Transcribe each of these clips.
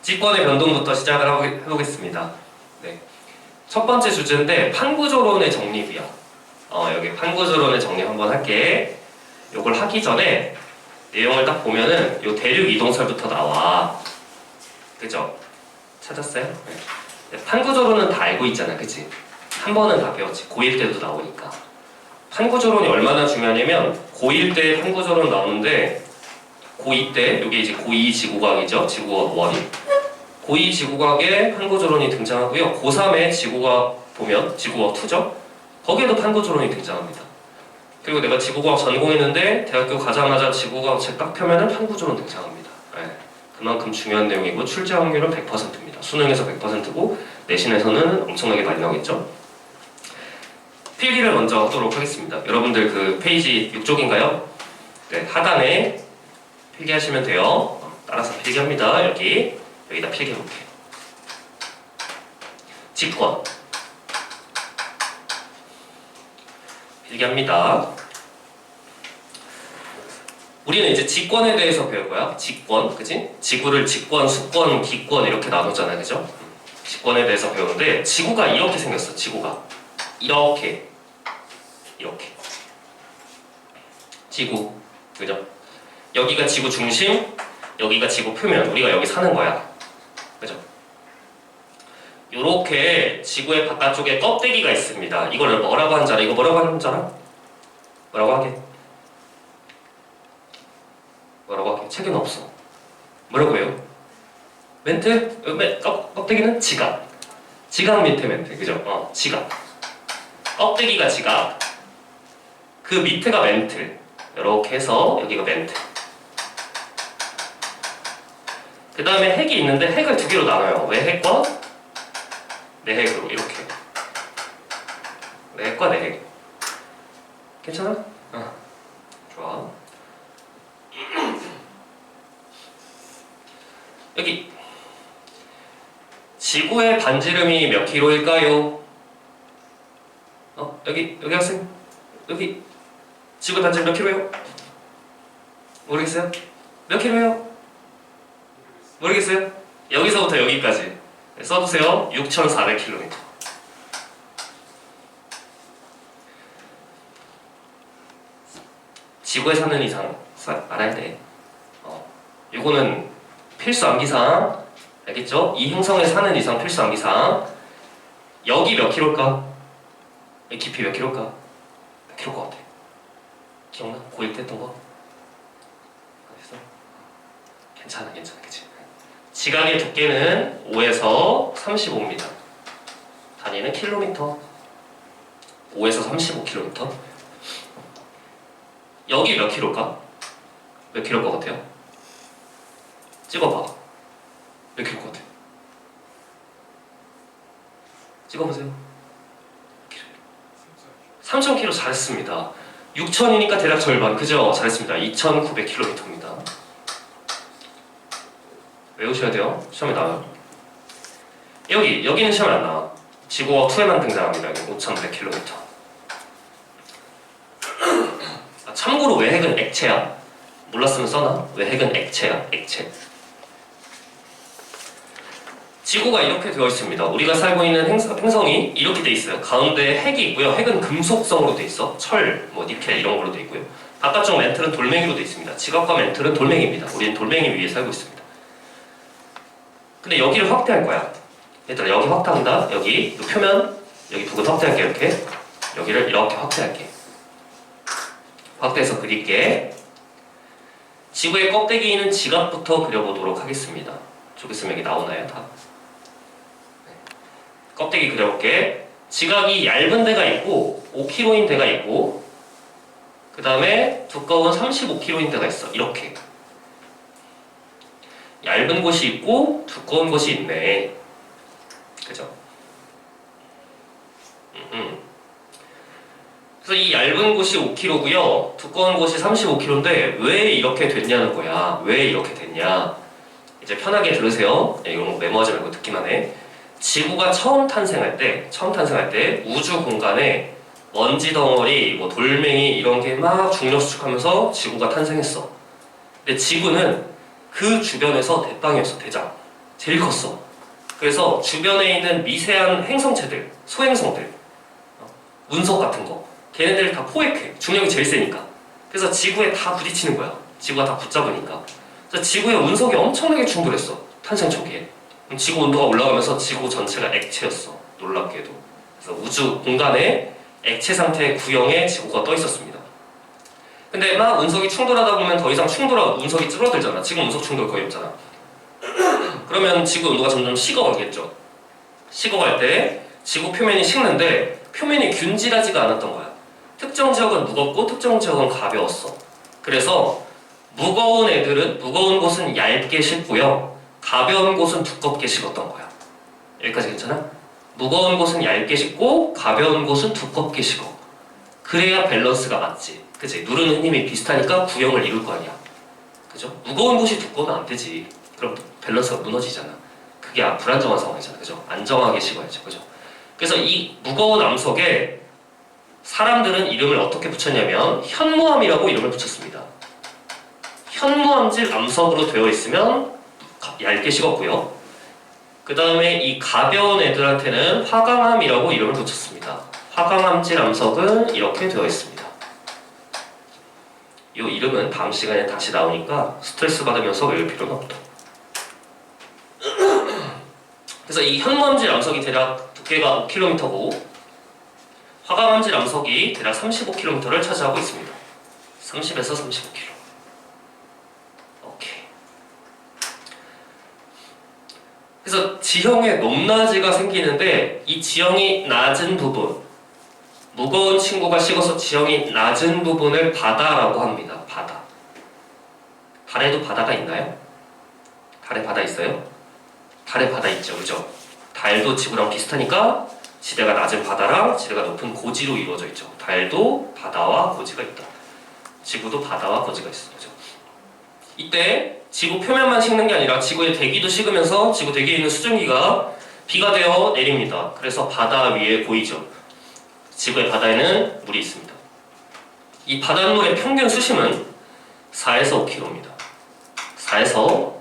직권의 변동부터 시작을 해보겠습니다. 네. 첫 번째 주제인데 판구조론의 정립이야. 여기 판구조론의 정립 한번 할게. 요걸 하기 전에 내용을 딱 보면은 요 대륙 이동설부터 나와. 그죠? 찾았어요? 네. 판구조론은 다 알고 있잖아, 그치? 한 번은 다 배웠지. 고1 때도 나오니까. 판구조론이 얼마나 중요하냐면 고1 때 판구조론 나오는데 고2 때, 이게 이제 고2 지구과학이죠. 지구과학 1. 고2 지구과학에 판구조론이 등장하고요. 고3에 지구과학 보면 지구과학 2죠. 거기에도 판구조론이 등장합니다. 그리고 내가 지구과학 전공했는데 대학교 가자마자 지구과학 책 딱 펴면은 판구조론 등장합니다. 네. 그만큼 중요한 내용이고 출제 확률은 100%입니다. 수능에서 100%고 내신에서는 엄청나게 많이 나오겠죠. 필기를 먼저 하도록 하겠습니다. 여러분들 그 페이지 6쪽인가요? 네, 하단에 필기하시면 돼요. 따라서 필기합니다. 여기다 필기해볼게요. 직권 필기합니다. 우리는 이제 직권에 대해서 배울 거야. 직권, 그치? 지구를 직권, 수권, 기권 이렇게 나누잖아요, 그죠? 직권에 대해서 배우는데 지구가 이렇게 생겼어. 지구가 이렇게 지구, 그죠? 여기가 지구 중심, 여기가 지구 표면. 우리가 여기 사는 거야, 그죠? 요렇게 지구의 바깥쪽에 껍데기가 있습니다. 이걸 뭐라고 하는 줄 알아? 이거 뭐라고 하는 줄 알아? 뭐라고 하게? 뭐라고 하게? 책에는 없어. 뭐라고 해요? 멘트? 껍데기는 지각. 지각 밑에 멘트, 그죠? 지각. 껍데기가 지각. 그 밑에가 멘트. 이렇게 해서 여기가 멘트. 그 다음에 핵이 있는데 핵을 두 개로 나눠요. 외핵과 내핵으로 이렇게. 외핵과 내핵. 괜찮아? 좋아. 여기 지구의 반지름이 몇 킬로일까요? 여기 학생? 여기 지구의 반지름 몇 킬로예요? 모르겠어요? 몇 킬로예요? 모르겠어요? 여기서부터 여기까지 써두세요. 6,400km. 지구에 사는 이상 알아야 돼. 요거는 필수 암기사항. 알겠죠? 이 행성에 사는 이상 필수 암기사항. 여기 몇 킬로일까? 깊이 몇 킬로일까? 몇 킬로일 것 같아? 기억나? 고1 때 했던 거? 알겠어? 괜찮아, 그치? 지각의 두께는 5에서 35입니다. 단위는 킬로미터. 5에서 35km. 여기 몇 킬로일까? 몇 킬로일 것 같아요? 찍어봐. 몇 킬로일 것 같아? 찍어보세요. 3,000km 잘했습니다. 6,000이니까 대략 절반, 그죠? 잘했습니다. 2,900km입니다. 외우셔야 돼요. 시험에 나와요. 여기는 시험에 안 나와. 지구과학 2에만 등장합니다. 5,100km. 참고로 외핵은 액체야. 몰랐으면 써놔. 외핵은 액체야. 액체. 지구가 이렇게 되어 있습니다. 우리가 살고 있는 행성이 이렇게 돼 있어요. 가운데에 핵이 있고요. 핵은 금속성으로 돼 있어. 철, 니켈 이런 걸로 돼 있고요. 바깥쪽 멘틀은 돌멩이로 돼 있습니다. 지각과 멘틀은 돌멩이입니다. 우리는 돌멩이 위에 살고 있습니다. 근데 여기를 확대할 거야. 얘들아, 여기 확대한다. 여기 표면, 여기 부분 확대할게. 이렇게. 여기를 이렇게 확대할게. 확대해서 그릴게. 지구의 껍데기는 지각부터 그려보도록 하겠습니다. 좀 있으면 여기 나오나요? 다? 껍데기 그려볼게. 지각이 얇은 데가 있고 5kg인 데가 있고 그 다음에 두꺼운 35kg인 데가 있어. 이렇게 얇은 곳이 있고 두꺼운 곳이 있네. 그죠? 그래서 이 얇은 곳이 5kg고요 두꺼운 곳이 35kg인데 왜 이렇게 됐냐는 거야. 왜 이렇게 됐냐. 이제 편하게 들으세요. 이런 거 메모하지 말고 듣기만 해. 지구가 처음 탄생할 때 우주 공간에 먼지 덩어리, 돌멩이 이런 게 막 중력 수축하면서 지구가 탄생했어. 근데 지구는 그 주변에서 대빵이었어. 대장. 제일 컸어. 그래서 주변에 있는 미세한 행성체들, 소행성들, 운석 같은 거, 걔네들 다 포획해. 중력이 제일 세니까. 그래서 지구에 다 부딪히는 거야. 지구가 다 붙잡으니까. 그래서 지구의 운석이 엄청나게 충돌했어. 탄생 초기에. 지구 온도가 올라가면서 지구 전체가 액체였어. 놀랍게도. 그래서 우주 공간에 액체 상태의 구형의 지구가 떠 있었습니다. 근데 막 운석이 충돌하다 보면 더 이상 운석이 줄어들잖아. 지금 운석 충돌 거의 없잖아. 그러면 지구 온도가 점점 식어가겠죠. 식어갈 때 지구 표면이 식는데 표면이 균질하지가 않았던 거야. 특정 지역은 무겁고 특정 지역은 가벼웠어. 그래서 무거운 곳은 얇게 식고요. 가벼운 곳은 두껍게 식었던 거야. 여기까지 괜찮아? 무거운 곳은 얇게 식고 가벼운 곳은 두껍게 식어. 그래야 밸런스가 맞지. 그치? 누르는 힘이 비슷하니까 구형을 이룰 거 아니야. 그죠? 무거운 곳이 두꺼우면 안 되지. 그럼 밸런스가 무너지잖아. 그게 불안정한 상황이잖아. 그죠? 안정하게 식어야죠. 그죠? 그래서 이 무거운 암석에 사람들은 이름을 어떻게 붙였냐면 현무암이라고 이름을 붙였습니다. 현무암질 암석으로 되어 있으면 얇게 식었고요. 그 다음에 이 가벼운 애들한테는 화강암이라고 이름을 붙였습니다. 화강암질 암석은 이렇게 되어 있습니다. 이 이름은 다음 시간에 다시 나오니까 스트레스 받으면서 외울 필요는 없다. 그래서 이 현무암질 암석이 대략 두께가 5km고 화강암질 암석이 대략 35km를 차지하고 있습니다. 30에서 35km. 오케이. 그래서 지형의 높낮이가 생기는데 이 지형이 낮은 부분, 무거운 친구가 식어서 지형이 낮은 부분을 바다라고 합니다. 바다. 달에도 바다가 있나요? 달에 바다 있어요? 달에 바다 있죠, 그죠? 달도 지구랑 비슷하니까 지대가 낮은 바다랑 지대가 높은 고지로 이루어져 있죠. 달도 바다와 고지가 있다. 지구도 바다와 고지가 있어, 그죠? 이때 지구 표면만 식는 게 아니라 지구의 대기도 식으면서 지구 대기에 있는 수증기가 비가 되어 내립니다. 그래서 바다 위에 보이죠. 지구의 바다에는 물이 있습니다. 이 바닷물의 평균 수심은 4에서 5km입니다. 4에서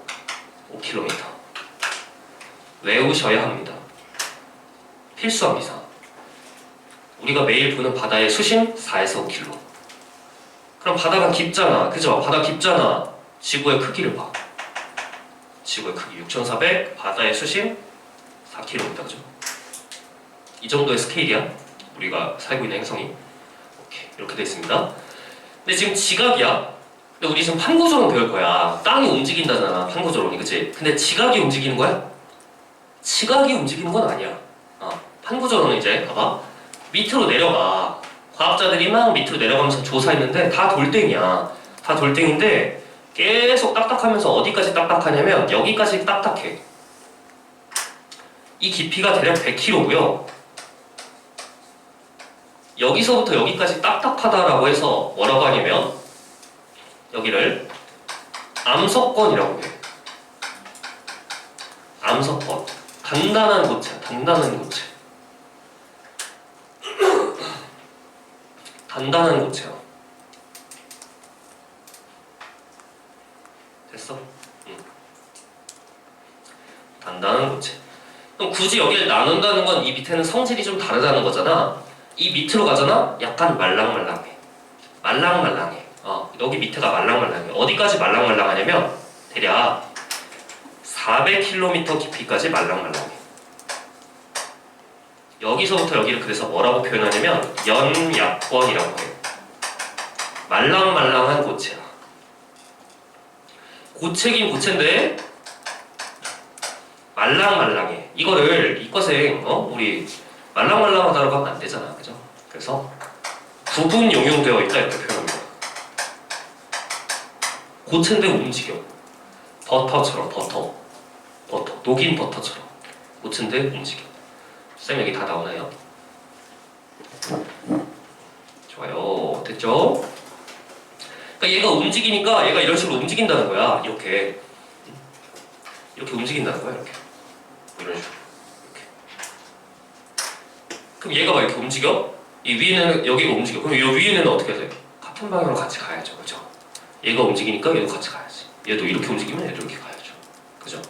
5km. 외우셔야 합니다. 필수합니다. 우리가 매일 보는 바다의 수심 4에서 5km. 그럼 바다가 깊잖아. 그죠? 바다 깊잖아. 지구의 크기를 봐. 지구의 크기 6,400, 바다의 수심 4km. 그죠? 이 정도의 스케일이야. 우리가 살고 있는 행성이. 오케이. 이렇게 되어 있습니다. 근데 지금 지각이야. 근데 우리 지금 판구조론 배울 거야. 땅이 움직인다잖아. 판구조론이. 그치? 근데 지각이 움직이는 거야? 지각이 움직이는 건 아니야. 판구조론은 이제 봐봐. 밑으로 내려가. 과학자들이 막 밑으로 내려가면서 조사했는데 다 돌덩이야. 다 돌덩인데 계속 딱딱하면서 어디까지 딱딱하냐면 여기까지 딱딱해. 이 깊이가 대략 100km고요. 여기서부터 여기까지 딱딱하다라고 해서 뭐라고 하냐면 여기를 암석권이라고 해. 암석권. 단단한 고체야. 단단한 고체. 단단한 고체야. 됐어? 단단한 고체. 그럼 굳이 여기를 나눈다는 건 이 밑에는 성질이 좀 다르다는 거잖아. 이 밑으로 가잖아? 약간 말랑말랑해. 말랑말랑해. 여기 밑에가 말랑말랑해. 어디까지 말랑말랑하냐면 대략 400km 깊이까지 말랑말랑해. 여기서부터 여기를 그래서 뭐라고 표현하냐면 연약권이라고 해요. 말랑말랑한 고체야. 고체긴 고체인데 말랑말랑해. 이거를 이과생 우리 말랑말랑하다라고 하면 안 되잖아, 그죠? 그래서 부분 용용되어 있다 이렇게 표현합니다. 고체인데 움직여. 버터처럼 버터 녹인 버터처럼 고체인데 움직여. 쌤 여기 다 나오나요? 좋아요. 됐죠? 그러니까 얘가 움직이니까 얘가 이런 식으로 움직인다는 거야. 이렇게 움직인다는 거야. 이렇게 이런 식으로. 이렇게. 그럼 얘가 막 이렇게 움직여? 이 위에는 여기가 움직여. 그럼 이 위에는 어떻게 해야 돼? 같은 방향으로 같이 가야죠, 그죠? 얘가 움직이니까 얘도 같이 가야지. 얘도 이렇게 움직이면 얘도 이렇게 가야죠, 그죠?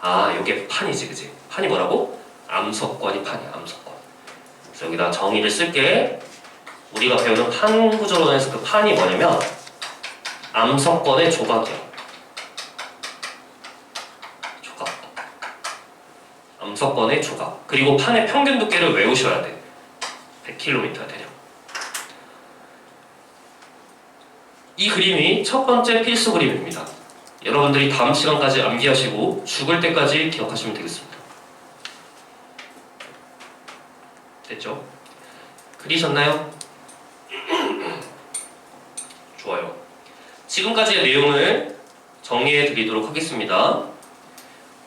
아, 요게 판이지, 그지? 판이 뭐라고? 암석권이 판이야, 암석권. 그래서 여기다 정의를 쓸게. 우리가 배우는 판 구조론에서 그 판이 뭐냐면 암석권의 조각이야. 조각. 암석권의 조각. 그리고 판의 평균 두께를 외우셔야 돼. 100km야 대략. 이 그림이 첫 번째 필수 그림입니다. 여러분들이 다음 시간까지 암기하시고 죽을 때까지 기억하시면 되겠습니다. 됐죠? 그리셨나요? 좋아요. 지금까지의 내용을 정리해 드리도록 하겠습니다.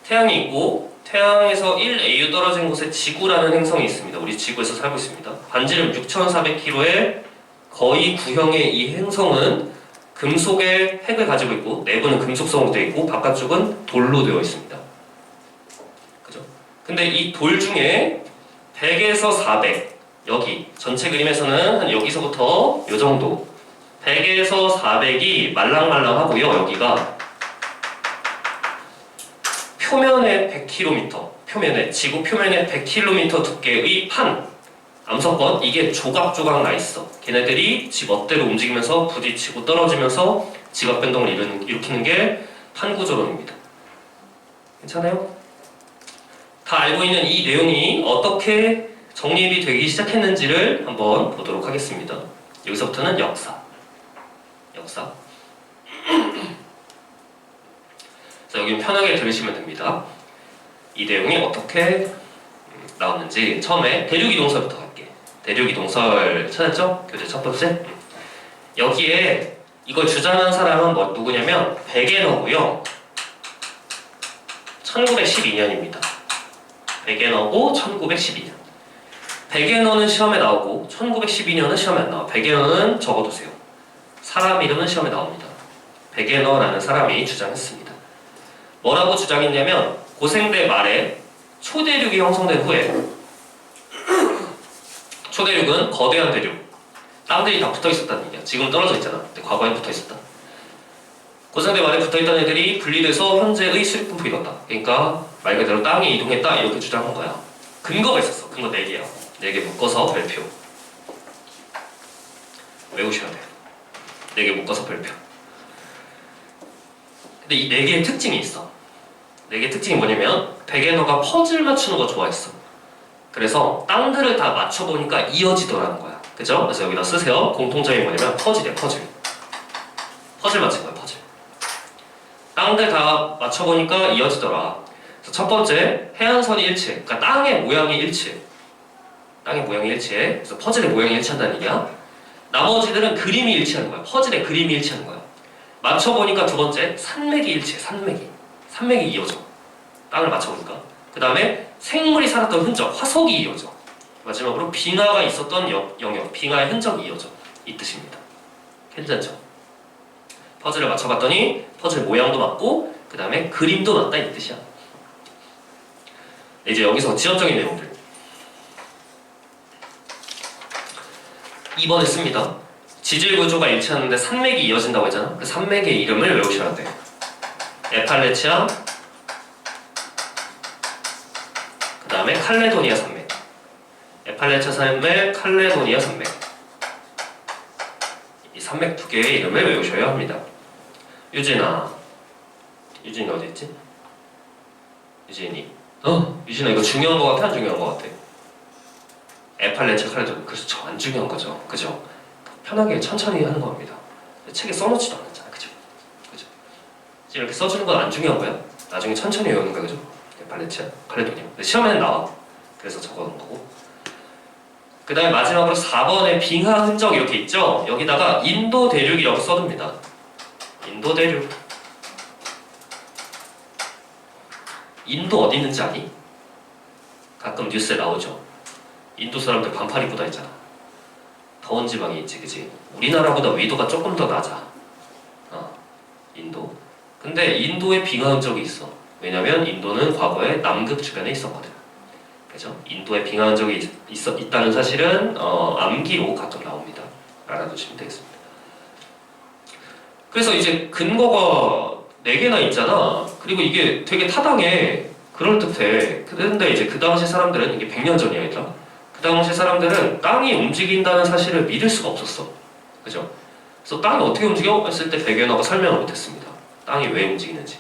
태양이 있고 태양에서 1AU 떨어진 곳에 지구라는 행성이 있습니다. 우리 지구에서 살고 있습니다. 반지름 6,400km의 거의 구형의 이 행성은 금속의 핵을 가지고 있고 내부는 금속성으로 되어 있고 바깥쪽은 돌로 되어 있습니다. 그죠? 근데 이 돌 중에 100에서 400 여기 전체 그림에서는 한 여기서부터 요 정도 100에서 400이 말랑말랑하고요. 여기가 표면에 100km 표면에 지구 표면에 100km 두께의 판 암석권 이게 조각조각 나 있어. 걔네들이 지 멋대로 움직이면서 부딪히고 떨어지면서 지각 변동을 일으키는 게 판구조론입니다. 괜찮아요? 다 알고 있는 이 내용이 어떻게 정립이 되기 시작했는지를 한번 보도록 하겠습니다. 여기서부터는 역사. 자, 여기 편하게 들으시면 됩니다. 이 내용이 어떻게 나왔는지 처음에 대륙이동설부터 갈게. 대륙이동설 찾았죠? 교재 첫 번째. 여기에 이걸 주장한 사람은 누구냐면 베게너고요. 1912년입니다. 베게너고 1912년. 베게너는 시험에 나오고 1912년은 시험에 안 나와. 베게너는 적어두세요. 사람 이름은 시험에 나옵니다. 베게너라는 사람이 주장했습니다. 뭐라고 주장했냐면 고생대 말에 초대륙이 형성된 후에 초대륙은 거대한 대륙 땅들이 다 붙어있었다는 얘기야. 지금 떨어져 있잖아. 근데 과거에 붙어있었다. 고생대 말에 붙어있던 애들이 분리돼서 현재의 수립분포가 이뤘다. 그러니까 말 그대로 땅이 이동했다 이렇게 주장한 거야. 근거가 있었어. 근거 4개야. 4개 묶어서 별표 외우셔야 돼요. 4개 묶어서 별표. 근데 이 4개의 특징이 있어. 4개의 특징이 뭐냐면 베게너가 퍼즐 맞추는 거 좋아했어. 그래서 땅들을 다 맞춰보니까 이어지더라는 거야. 그죠? 그래서 여기다 쓰세요. 공통점이 뭐냐면 퍼즐이야. 퍼즐 맞춘 거야. 퍼즐. 땅들 다 맞춰보니까 이어지더라. 그래서 첫 번째 해안선이 일치해. 그러니까 땅의 모양이 일치해. 그래서 퍼즐의 모양이 일치한다는 얘기야. 나머지들은 그림이 일치하는 거야. 퍼즐의 그림이 일치하는 거야. 맞춰보니까 두 번째 산맥이 일치해. 산맥이 이어져. 땅을 맞춰보니까. 그 다음에 생물이 살았던 흔적, 화석이 이어져. 마지막으로 빙하가 있었던 영역, 빙하의 흔적이 이어져. 이 뜻입니다. 괜찮죠? 퍼즐을 맞춰봤더니 퍼즐 모양도 맞고 그 다음에 그림도 맞다 이 뜻이야. 이제 여기서 지역적인 내용들 2번에 씁니다. 지질 구조가 일치하는데 산맥이 이어진다고 했잖아. 그 산맥의 이름을 외우셔야 돼. 에팔레치아 그 다음에 칼레도니아 산맥. 에팔레치아 산맥, 칼레도니아 산맥. 이 산맥 두 개의 이름을 외우셔야 합니다. 유진이 어디 있지? 유진이 이거 중요한 거 같아? 안 중요한 거 같아? 에팔레치아, 칼레도니아. 그렇죠. 안 중요한 거죠. 그죠? 편하게 천천히 하는 겁니다. 책에 써놓지도 않았잖아. 그죠? 지금 이렇게 써주는 건 안 중요한 거야. 나중에 천천히 외우는 거야. 그죠? 에팔레치아, 칼레도니아. 시험에는 나와. 그래서 적어놓은 거고. 그 다음에 마지막으로 4번에 빙하 흔적 이렇게 있죠? 여기다가 인도 대륙이라고 써둡니다. 인도 대륙. 인도 어디 있는지 아니? 가끔 뉴스에 나오죠. 인도 사람들 반팔 입고 다니잖아. 더운 지방이 있지, 그지? 우리나라보다 위도가 조금 더 낮아. 인도. 근데 인도에 빙하 흔적이 있어. 왜냐면 인도는 과거에 남극 주변에 있었거든. 그죠? 인도에 빙하 흔적이 있다는 사실은 암기로 가끔 나옵니다. 알아두시면 되겠습니다. 그래서 이제 근거가 4개나 있잖아. 그리고 이게 되게 타당해. 그럴듯해. 근데 이제 그 당시 사람들은, 이게 100년 전이야, 얘들아. 그 당시 사람들은 땅이 움직인다는 사실을 믿을 수가 없었어. 그죠? 그래서 땅이 어떻게 움직여? 했을 때 베게너가 설명을 못했습니다. 땅이 왜 움직이는지.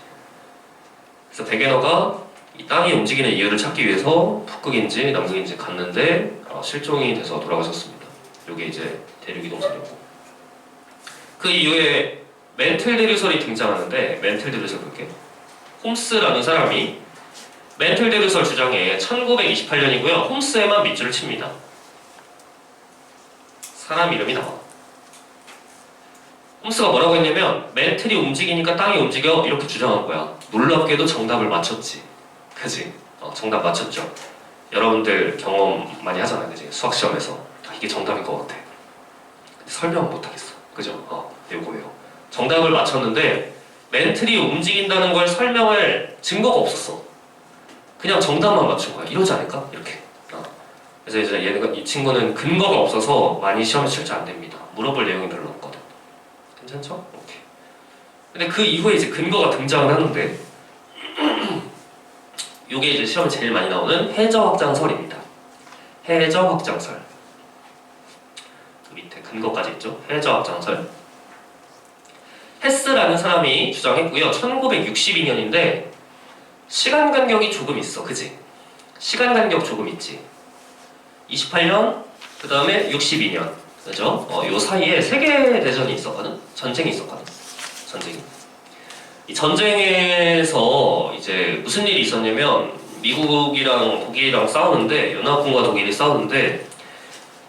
그래서 베게너가 이 땅이 움직이는 이유를 찾기 위해서 북극인지 남극인지 갔는데 실종이 돼서 돌아가셨습니다. 이게 이제 대륙이동설이었고, 그 이후에 멘틀데르설이 등장하는데, 멘틀데르설 볼게. 홈스라는 사람이 멘틀데르설 주장에 1928년이고요. 홈스에만 밑줄을 칩니다. 사람 이름이 나와. 홈스가 뭐라고 했냐면 멘틀이 움직이니까 땅이 움직여 이렇게 주장한 거야. 놀랍게도 정답을 맞췄지. 그지? 정답 맞췄죠. 여러분들 경험 많이 하잖아요. 그지? 수학 시험에서 이게 정답일 것 같아. 근데 설명은 못하겠어. 그죠? 요거예요. 정답을 맞췄는데 멘틀이 움직인다는 걸 설명할 증거가 없었어. 그냥 정답만 맞춘 거야. 이러지 않을까? 이렇게. 그래서 이제 이 친구는 근거가 없어서 많이 시험에 출제 안 됩니다. 물어볼 내용이 별로 없거든. 괜찮죠? 오케이. 근데 그 이후에 이제 근거가 등장을 하는데 요게 이제 시험에 제일 많이 나오는 해저 확장설입니다. 해저 확장설. 그 밑에 근거까지 있죠. 해저 확장설. 헤스라는 사람이 주장했고요. 1962년인데 시간 간격이 조금 있어. 그지? 시간 간격 조금 있지. 28년, 그 다음에 62년. 그죠? 요 사이에 세계대전이 있었거든? 전쟁이 있었거든? 전쟁이. 이 전쟁에서 이제 무슨 일이 있었냐면 미국이랑 독일이랑 싸우는데, 연합군과 독일이 싸우는데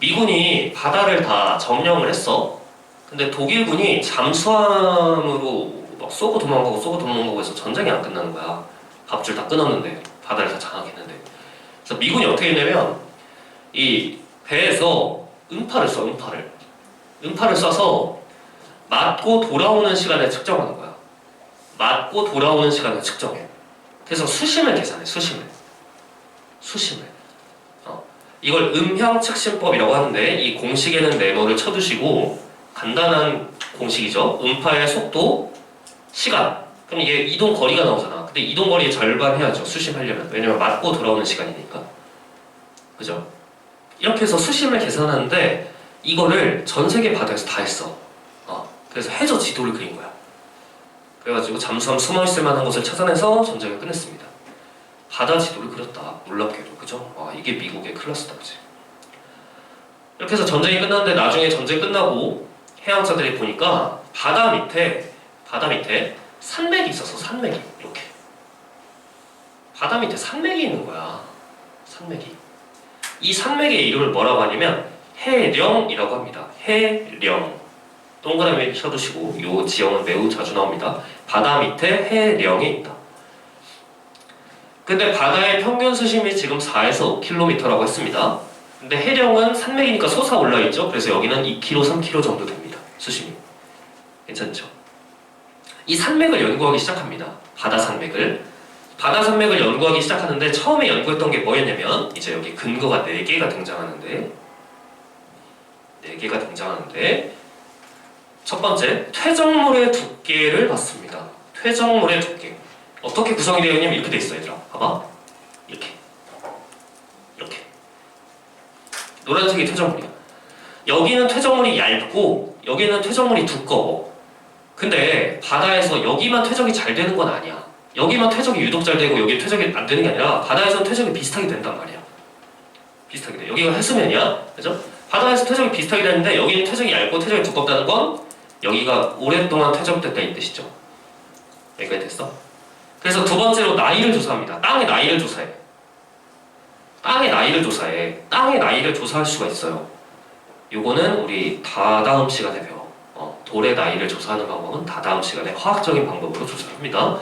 미군이 바다를 다 점령을 했어. 근데 독일군이 잠수함으로 막 쏘고 도망가고 해서 전쟁이 안 끝나는 거야. 밥줄 다 끊었는데, 바다를 다 장악했는데. 그래서 미군이 어떻게 했냐면 이 배에서 음파를 쏴, 음파를 쏴서 맞고 돌아오는 시간을 측정하는 거야. 맞고 돌아오는 시간을 측정해. 그래서 수심을 계산해, 수심을. 이걸 음향측심법이라고 하는데, 이 공식에는 네모를 쳐두시고, 간단한 공식이죠. 음파의 속도, 시간. 그럼 이게 이동 거리가 나오잖아. 근데 이동 거리의 절반 해야죠, 수심하려면. 왜냐면 맞고 돌아오는 시간이니까. 그죠? 이렇게 해서 수심을 계산하는데 이거를 전 세계 바다에서 다 했어. 그래서 해저 지도를 그린 거야. 그래가지고 잠수함 숨어있을 만한 곳을 찾아내서 전쟁을 끝냈습니다. 바다 지도를 그렸다. 놀랍게도. 그죠? 이게 미국의 클래스다. 그지? 이렇게 해서 전쟁이 끝났는데, 나중에 전쟁 끝나고 해양자들이 보니까 바다 밑에 산맥이 있었어. 산맥이. 이렇게. 바다 밑에 산맥이 있는 거야. 산맥이. 이 산맥의 이름을 뭐라고 하냐면 해령이라고 합니다. 해령. 동그라미 쳐두시고, 이 지형은 매우 자주 나옵니다. 바다 밑에 해령이 있다. 근데 바다의 평균 수심이 지금 4에서 5km라고 했습니다. 근데 해령은 산맥이니까 솟아올라 있죠. 그래서 여기는 2km, 3km 정도 됩니다. 수심이. 괜찮죠? 이 산맥을 연구하기 시작합니다. 바다 산맥을 연구하기 시작하는데, 처음에 연구했던 게 뭐였냐면, 이제 여기 근거가 4개가 등장하는데, 첫 번째, 퇴적물의 두께를 봤습니다. 퇴적물의 두께. 어떻게 구성이 되어 있냐면 이렇게 돼 있어, 얘들아. 봐봐. 이렇게. 노란색이 퇴적물이야. 여기는 퇴적물이 얇고 여기는 퇴적물이 두꺼워. 근데 바다에서 여기만 퇴적이 잘 되는 건 아니야. 여기만 퇴적이 유독 잘 되고 여기 퇴적이 안 되는 게 아니라, 바다에서는 퇴적이 비슷하게 된단 말이야. 비슷하게 돼. 여기가 해수면이야. 그죠? 바다에서 퇴적이 비슷하게 되는데 여기는 퇴적이 얇고 퇴적이 두껍다는 건 여기가 오랫동안 퇴적됐다 이 뜻이죠. 여기까지 됐어? 그래서 두 번째로 나이를 조사합니다. 땅의 나이를 조사해. 땅의 나이를 조사할 수가 있어요. 요거는 우리 다다음 시간에 배워. 돌의 나이를 조사하는 방법은 다다음 시간에 화학적인 방법으로 조사합니다.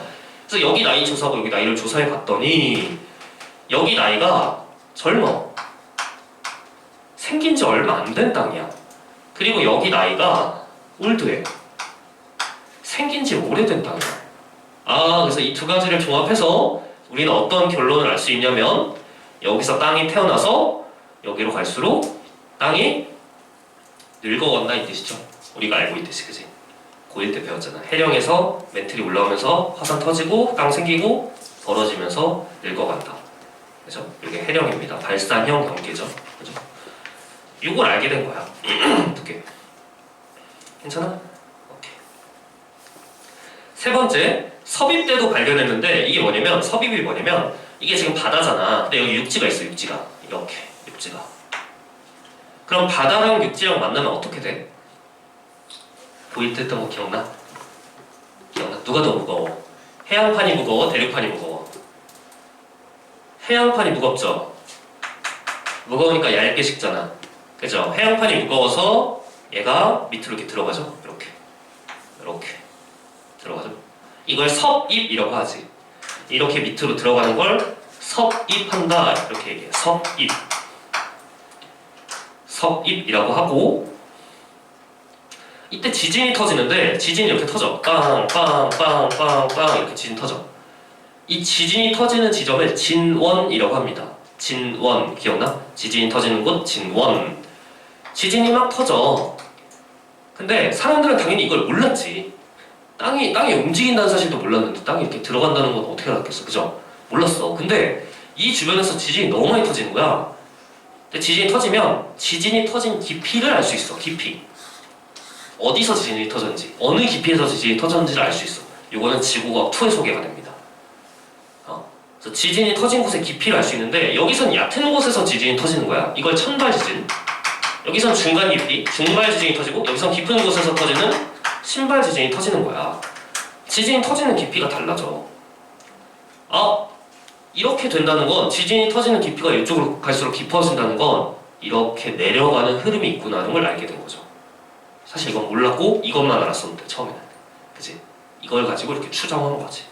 그래서 여기 나이 조사하고 여기 나이를 조사해 봤더니 여기 나이가 젊어. 생긴 지 얼마 안 된 땅이야. 그리고 여기 나이가 올드해. 생긴 지 오래된 땅이야. 그래서 이 두 가지를 종합해서 우리는 어떤 결론을 알 수 있냐면, 여기서 땅이 태어나서 여기로 갈수록 땅이 늙어간다 이 뜻이죠. 우리가 알고 있듯이. 그지? 고1 때 배웠잖아. 해령에서 멘틀이 올라오면서 화산 터지고 땅 생기고 벌어지면서 늙어간다. 그죠? 이게 해령입니다. 발산형 경계죠. 그죠? 이걸 알게 된 거야. 어떻게? 괜찮아? 오케이. 세 번째, 섭입 때도 발견했는데 이게 뭐냐면 섭입이 뭐냐면 이게 지금 바다잖아. 근데 여기 육지가 있어. 육지가 이렇게 육지가. 그럼 바다랑 육지랑 만나면 어떻게 돼? 보일 때 했던 거 기억나? 기억나? 누가 더 무거워? 해양판이 무거워? 대륙판이 무거워? 해양판이 무겁죠? 무거우니까 얇게 식잖아. 그죠? 해양판이 무거워서 얘가 밑으로 이렇게 들어가죠? 이렇게 들어가죠? 이걸 섭입이라고 하지. 이렇게 밑으로 들어가는 걸 섭입한다 이렇게 얘기해. 섭입이라고 하고 이때 지진이 터지는데 지진이 이렇게 터져. 빵빵빵빵빵 이렇게 지진 터져. 이 지진이 터지는 지점을 진원이라고 합니다. 진원 기억나? 지진이 터지는 곳 진원. 지진이 막 터져. 근데 사람들은 당연히 이걸 몰랐지. 땅이 움직인다는 사실도 몰랐는데 땅이 이렇게 들어간다는 건 어떻게 알았겠어, 그죠? 몰랐어. 근데 이 주변에서 지진이 너무 많이 터지는 거야. 근데 지진이 터지면 지진이 터진 깊이를 알 수 있어. 깊이. 어디서 지진이 터졌는지, 어느 깊이에서 지진이 터졌는지를 알 수 있어. 이거는 지구과학 2에 소개가 됩니다. 그래서 지진이 터진 곳의 깊이를 알 수 있는데 여기선 얕은 곳에서 지진이 터지는 거야. 이걸 천발 지진. 여기선 중간 깊이, 중발 지진이 터지고 여기선 깊은 곳에서 터지는 신발 지진이 터지는 거야. 지진이 터지는 깊이가 달라져. 이렇게 된다는 건 지진이 터지는 깊이가 이쪽으로 갈수록 깊어진다는 건 이렇게 내려가는 흐름이 있구나는 걸 알게 된 거죠. 사실 이건 몰랐고 이것만 알았었는데 처음에는. 그치? 이걸 가지고 이렇게 추정한 거지.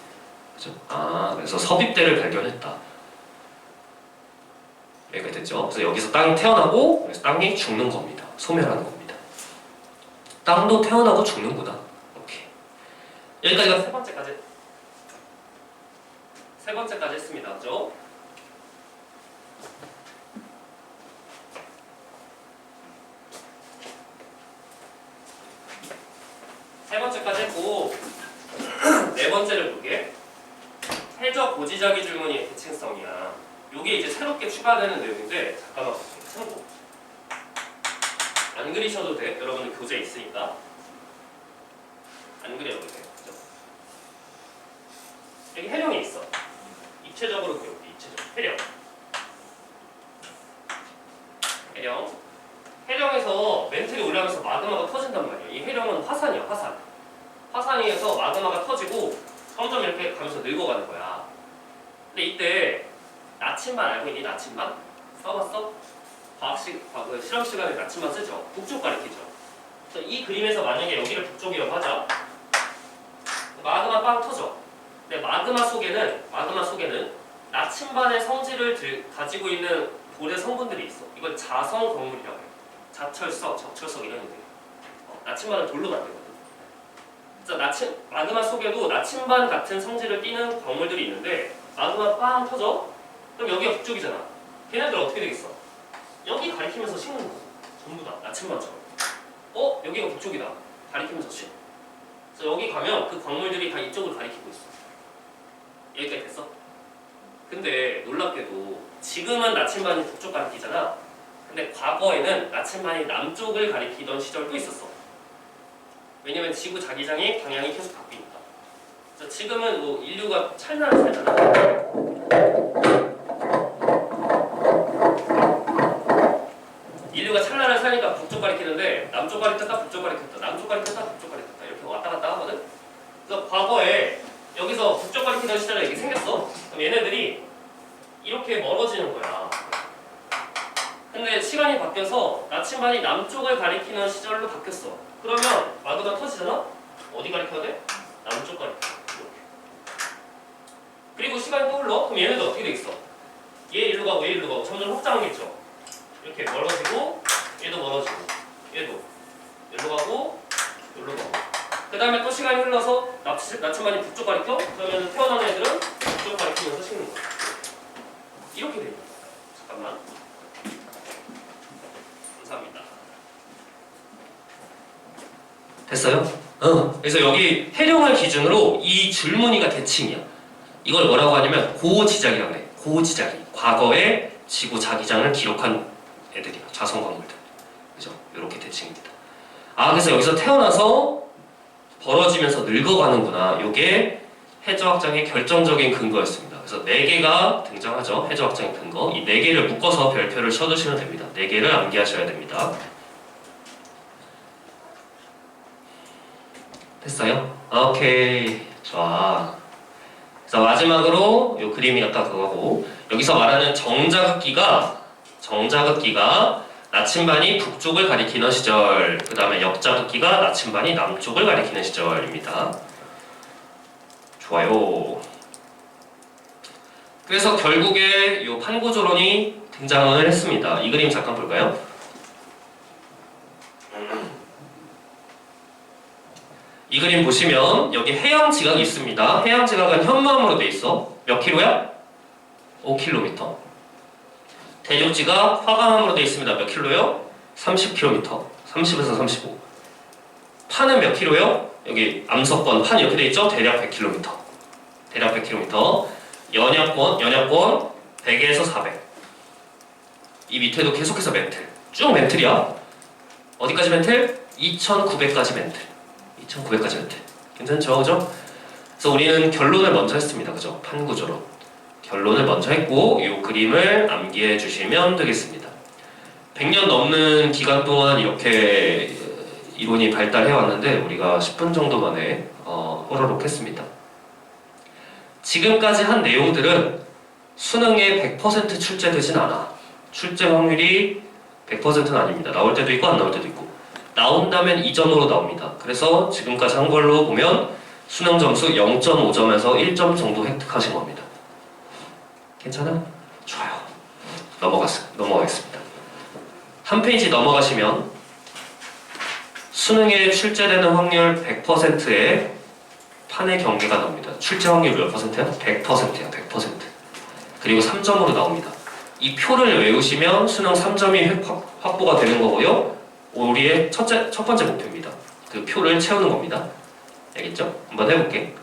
그죠? 그래서 섭입대를 발견했다. 여기가 됐죠? 그래서 여기서 땅이 태어나고 그래서 땅이 죽는 겁니다. 소멸하는 겁니다. 땅도 태어나고 죽는구나. 오케이. 여기까지가 세 번째까지 했습니다. 그죠? 세 번째까지 했고 네 번째를 볼게. 해저 고지자기 줄무늬의 대칭성이야. 요게 이제 새롭게 추가되는 내용인데 잠깐만 참고. 안 그리셔도 돼. 여러분들 교재 있으니까. 안 그려도 돼. 그죠? 여기 해령이 있어. 입체적으로 그려볼게. 입체적. 해령에서 멘틀이 올라가면서 마그마가 터진단 말이야. 이 해령은 화산이야. 화산위에서 마그마가 터지고 점점 이렇게 가면서 늙어가는 거야. 근데 이때 나침반 알고 있니? 나침반? 써봤어? 실험 시간에 나침반 쓰죠. 북쪽 가리키죠. 그래서 이 그림에서 만약에 여기를 북쪽이라고 하자. 마그마 빵 터져. 근데 마그마 속에는 나침반의 성질을 가지고 있는 돌의 성분들이 있어. 이걸 자성 광물이라고 해. 자철석, 적철석 이런 애들. 나침반을 돌로 만들거든. 그래서 마그마 속에도 나침반 같은 성질을 띠는 광물들이 있는데 마그마 빵 터져? 그럼 여기가 북쪽이잖아. 걔네들 어떻게 되겠어? 여기 가리키면서 식는 거야. 전부 다 나침반처럼. 여기가 북쪽이다. 가리키면서 식. 그래서 여기 가면 그 광물들이 다 이쪽을 가리키고 있어. 여기까지 됐어? 근데 놀랍게도 지금은 나침반이 북쪽 가리키잖아. 근데 과거에는 나침반이 남쪽을 가리키던 시절도 있었어. 왜냐면 지구 자기장의 방향이 계속 바뀌니까. 그래서 지금은 뭐 인류가 찰나를 살잖아. 인류가 찰나를 사니까 북쪽 가리키는데 남쪽 가리켰다 북쪽 가리켰다 남쪽 가리켰다 북쪽 가리켰다 이렇게 왔다 갔다 하거든. 그래서 과거에 여기서 북쪽 가리키던 시절에 이게 생겼어. 그럼 얘네들이 이렇게 멀어지는 거야. 근데 시간이 바뀌어서 나침반이 남쪽을 가리키는 시절로 바뀌었어. 그러면 마그마 터지잖아? 어디 가리켜야 돼? 남쪽 가리켜. 이렇게. 그리고 시간이 또 흘러? 그럼 얘네들 어떻게 되겠어? 얘 일로 가고 얘 일로 가고 점점 확장하겠죠? 이렇게 멀어지고 얘도 멀어지고 얘도 일로 가고 일로 가고 그 다음에 또 시간이 흘러서 나침반이 북쪽 가리켜? 그러면 태어나는 애들은 북쪽 가리키면서 식는 거야. 이렇게 됩니다. 잠깐만. 감사합니다. 됐어요? 그래서 여기 해룡을 기준으로 이 줄무늬가 대칭이야. 이걸 뭐라고 하냐면 고지작이라고 해. 고지작이. 과거에 지구 자기장을 기록한 애들이야. 자성 광물들. 그죠? 이렇게 대칭입니다. 그래서 여기서 태어나서 벌어지면서 늙어가는구나. 이게 해저 확장의 결정적인 근거였습니다. 그래서 4개가 등장하죠. 해저 확장의 근거. 이 4개를 묶어서 별표를 쳐두시면 됩니다. 4개를 암기하셔야 됩니다. 됐어요? 오케이. 좋아. 그래서 마지막으로 이 그림이 아까 그거고, 여기서 말하는 정자극기가 나침반이 북쪽을 가리키는 시절, 그 다음에 역자극기가 나침반이 남쪽을 가리키는 시절입니다. 좋아요. 그래서 결국에 이 판구조론이 등장을 했습니다. 이 그림 잠깐 볼까요? 이 그림 보시면 여기 해양지각이 있습니다. 해양지각은 현무암으로 돼 있어. 몇 킬로야? 5km. 대륙지각 화강암으로 돼 있습니다. 몇 킬로요? 30km. 30에서 35. 판은 몇 킬로요? 여기 암석권 판 이렇게 돼 있죠? 대략 100km. 대략 100km. 연약권 100에서 400. 이 밑에도 계속해서 멘틀. 쭉 멘틀이야. 어디까지 멘틀? 2900까지 멘틀. 2900까지 멘틀. 괜찮죠? 그죠? 그래서 우리는 결론을 먼저 했습니다. 그죠? 판구조론. 결론을 먼저 했고 이 그림을 암기해 주시면 되겠습니다. 100년 넘는 기간 동안 이렇게 이론이 발달해 왔는데 우리가 10분 정도 만에 호로록 했습니다. 지금까지 한 내용들은 수능에 100% 출제되진 않아. 출제 확률이 100%는 아닙니다. 나올 때도 있고 안 나올 때도 있고. 나온다면 2점으로 나옵니다. 그래서 지금까지 한 걸로 보면 수능 점수 0.5점에서 1점 정도 획득하신 겁니다. 괜찮아? 좋아요. 넘어가겠습니다. 한 페이지 넘어가시면 수능에 출제되는 확률 100%의 판의 경계가 나옵니다. 출제 확률 몇 퍼센트야? 100%야. 100%. 그리고 3점으로 나옵니다. 이 표를 외우시면 수능 3점이 확보가 되는 거고요. 우리의 첫 번째 목표입니다. 그 표를 채우는 겁니다. 알겠죠? 한번 해볼게.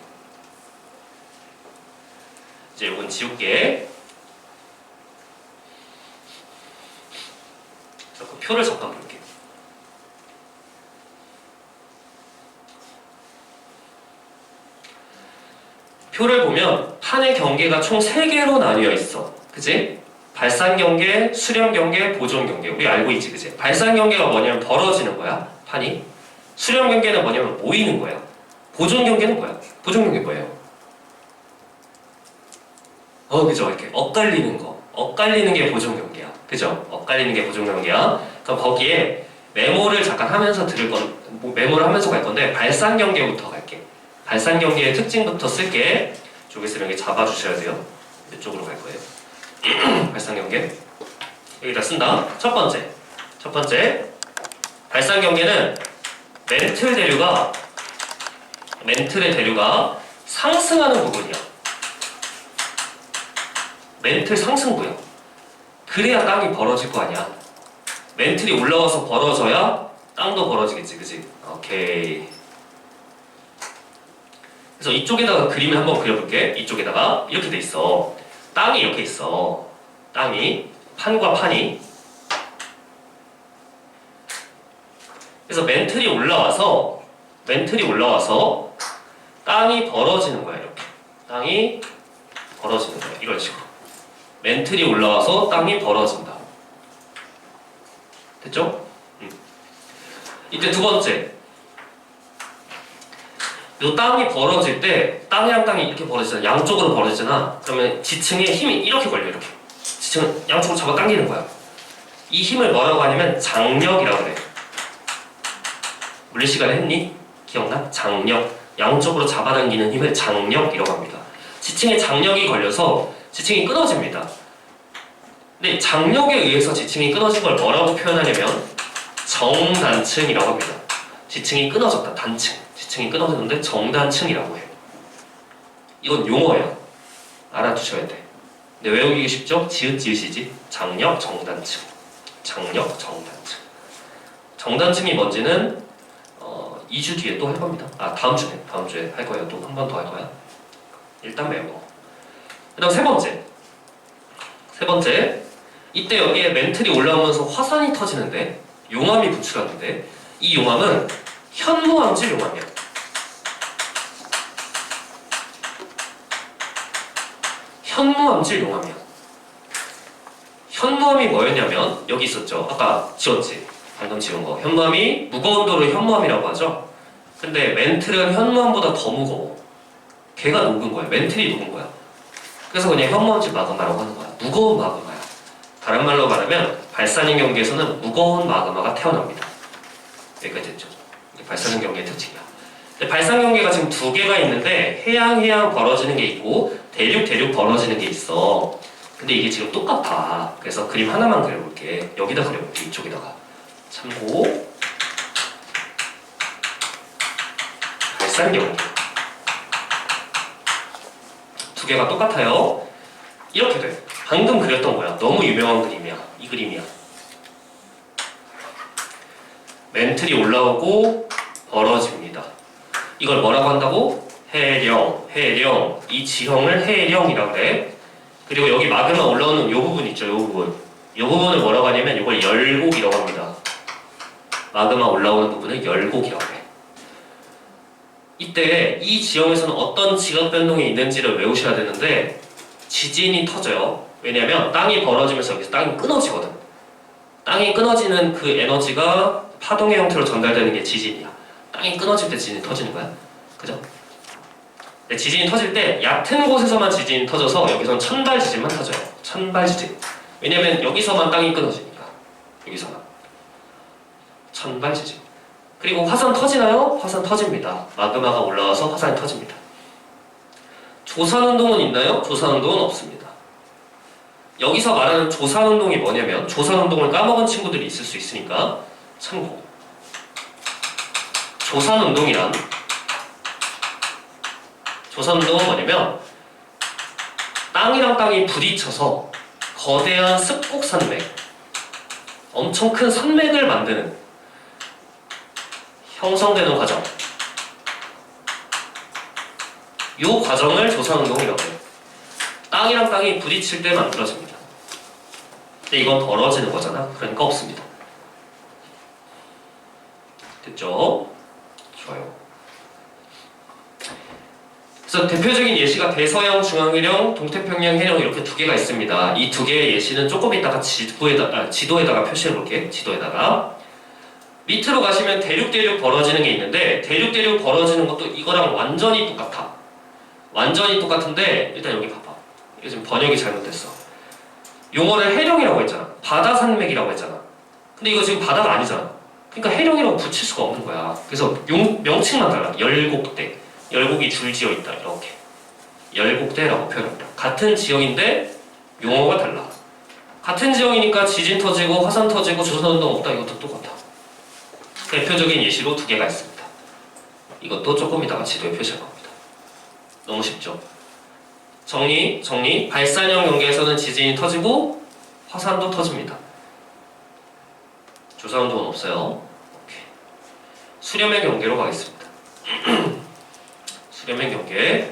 이제 이건 지울게. 그 표를 잠깐 볼게. 표를 보면 판의 경계가 총 3개로 나뉘어 있어. 그치? 발산 경계, 수렴 경계, 보존 경계. 우리 알고 있지, 그치? 발산 경계가 뭐냐면 벌어지는 거야, 판이. 수렴 경계는 뭐냐면 모이는 거야. 보존 경계는 뭐야? 보존 경계 뭐예요? 그죠? 이렇게 엇갈리는 거. 엇갈리는 게 보존 경계야. 그죠? 엇갈리는 게 보존 경계야. 그럼 거기에 메모를 잠깐 하면서 메모를 하면서 갈 건데, 발산 경계부터 갈게. 발산 경계의 특징부터 쓸게. 쪽에 있으면 이렇게 잡아주셔야 돼요. 이쪽으로 갈 거예요. 발산 경계. 여기다 쓴다. 첫 번째. 발산 경계는 멘틀의 대류가 상승하는 부분이야. 멘틀 상승부야. 그래야 땅이 벌어질 거 아니야. 멘틀이 올라와서 벌어져야 땅도 벌어지겠지, 그치? 오케이. 그래서 이쪽에다가 그림을 한번 그려볼게. 이쪽에다가 이렇게 돼 있어. 땅이 이렇게 있어. 땅이 판과 판이. 그래서 멘틀이 올라와서 땅이 벌어지는 거야. 이렇게 땅이 벌어지는 거야. 이런 식으로 멘틀이 올라와서 땅이 벌어진다. 됐죠? 이때 두 번째, 요 땅이 벌어질 때 땅이랑 땅이 이렇게 벌어지잖아. 양쪽으로 벌어지잖아. 그러면 지층에 힘이 이렇게 걸려. 이렇게 지층은 양쪽으로 잡아당기는 거야. 이 힘을 뭐라고 하냐면 장력이라고 그래. 물리 시간에 했니? 기억나? 장력. 양쪽으로 잡아당기는 힘을 장력이라고 합니다. 지층에 장력이 걸려서 지층이 끊어집니다. 근데 장력에 의해서 지층이 끊어진 걸 뭐라고 표현하냐면 정단층이라고 합니다. 지층이 끊어졌다. 단층. 지층이 끊어졌는데 정단층이라고 해. 이건 용어야. 알아두셔야 돼. 근데 외우기 쉽죠? 지읒지읒이지. 장력, 정단층. 장력, 정단층. 정단층이 뭔지는 2주 뒤에 또 할 겁니다. 아, 다음 주에 할 거예요. 또 한 번 더 할 거야. 일단 외워. 그다음 세 번째, 이때 여기에 멘틀이 올라오면서 화산이 터지는데 용암이 분출하는데 이 용암은 현무암질 용암이야. 현무암질 용암이야. 현무암이 뭐였냐면 여기 있었죠. 아까 지웠지. 방금 지운 거. 현무암이 무거운 돌을 현무암이라고 하죠. 근데 멘틀은 현무암보다 더 무거워. 걔가 녹은 거야. 멘틀이 녹은 거야. 그래서 그냥 현무암질 마그마라고 하는 거야. 무거운 마그마야. 다른 말로 말하면 발산형 경계에서는 무거운 마그마가 태어납니다. 여기까지 됐죠. 이게 발산형 경계의 특징이야. 근데 발산 경계가 지금 두 개가 있는데 해양 벌어지는 게 있고 대륙 벌어지는 게 있어. 근데 이게 지금 똑같아. 그래서 그림 하나만 그려볼게. 여기다 그려볼게. 이쪽에다가. 참고. 발산 경계. 두 개가 똑같아요. 이렇게 돼. 방금 그렸던 거야. 너무 유명한 그림이야. 이 그림이야. 멘틀이 올라오고 벌어집니다. 이걸 뭐라고 한다고? 해령. 이 지형을 해령이라고 그래. 그리고 여기 마그마 올라오는 요 부분 있죠. 요 부분. 요 부분을 뭐라고 하냐면 이걸 열곡이라고 합니다. 마그마 올라오는 부분을 열곡이라고 해. 이때 이 지형에서는 어떤 지각 변동이 있는지를 외우셔야 되는데 지진이 터져요. 왜냐면 땅이 벌어지면서 여기서 땅이 끊어지거든. 땅이 끊어지는 그 에너지가 파동의 형태로 전달되는 게 지진이야. 땅이 끊어질 때 지진이 터지는 거야. 그죠? 근데 지진이 터질 때 얕은 곳에서만 지진이 터져서 여기서는 천발 지진만 터져요. 천발 지진. 왜냐면 여기서만 땅이 끊어지니까. 여기서만. 천발 지진. 그리고 화산 터지나요? 화산 터집니다. 마그마가 올라와서 화산이 터집니다. 조산운동은 있나요? 조산운동은 없습니다. 여기서 말하는 조산운동이 뭐냐면 조산운동을 까먹은 친구들이 있을 수 있으니까 참고. 조산운동은 뭐냐면 땅이랑 땅이 부딪혀서 거대한 습곡산맥, 엄청 큰 산맥을 만드는 형성되는 과정. 이 과정을 조산운동이라고 해요. 땅이랑 땅이 부딪힐 때 만들어집니다. 근데 이건 벌어지는 거잖아. 그러니까 없습니다. 됐죠? 좋아요. 그래서 대표적인 예시가 대서양, 중앙해령, 동태평양 해령 이렇게 두 개가 있습니다. 이 두 개의 예시는 조금 이따가 지도에다가 표시해 볼게. 지도에다가. 밑으로 가시면 대륙 벌어지는 게 있는데 대륙 벌어지는 것도 이거랑 완전히 똑같아. 완전히 똑같은데 일단 여기 봐봐. 이게 지금 번역이 잘못됐어. 용어를 해령이라고 했잖아. 바다 산맥이라고 했잖아. 근데 이거 지금 바다가 아니잖아. 그러니까 해령이라고 붙일 수가 없는 거야. 그래서 명칭만 달라. 열곡대. 열곡이 줄지어 있다. 이렇게. 열곡대라고 표현합니다. 같은 지형인데 용어가 달라. 같은 지형이니까 지진 터지고 화산 터지고 조선운동 없다. 이것도 똑같아. 대표적인 예시로 두 개가 있습니다. 이것도 조금 이따가 지도에 표시할 겁니다. 너무 쉽죠? 정리. 발산형 경계에서는 지진이 터지고 화산도 터집니다. 조산운동은 없어요. 오케이. 수렴의 경계로 가겠습니다. 수렴의 경계.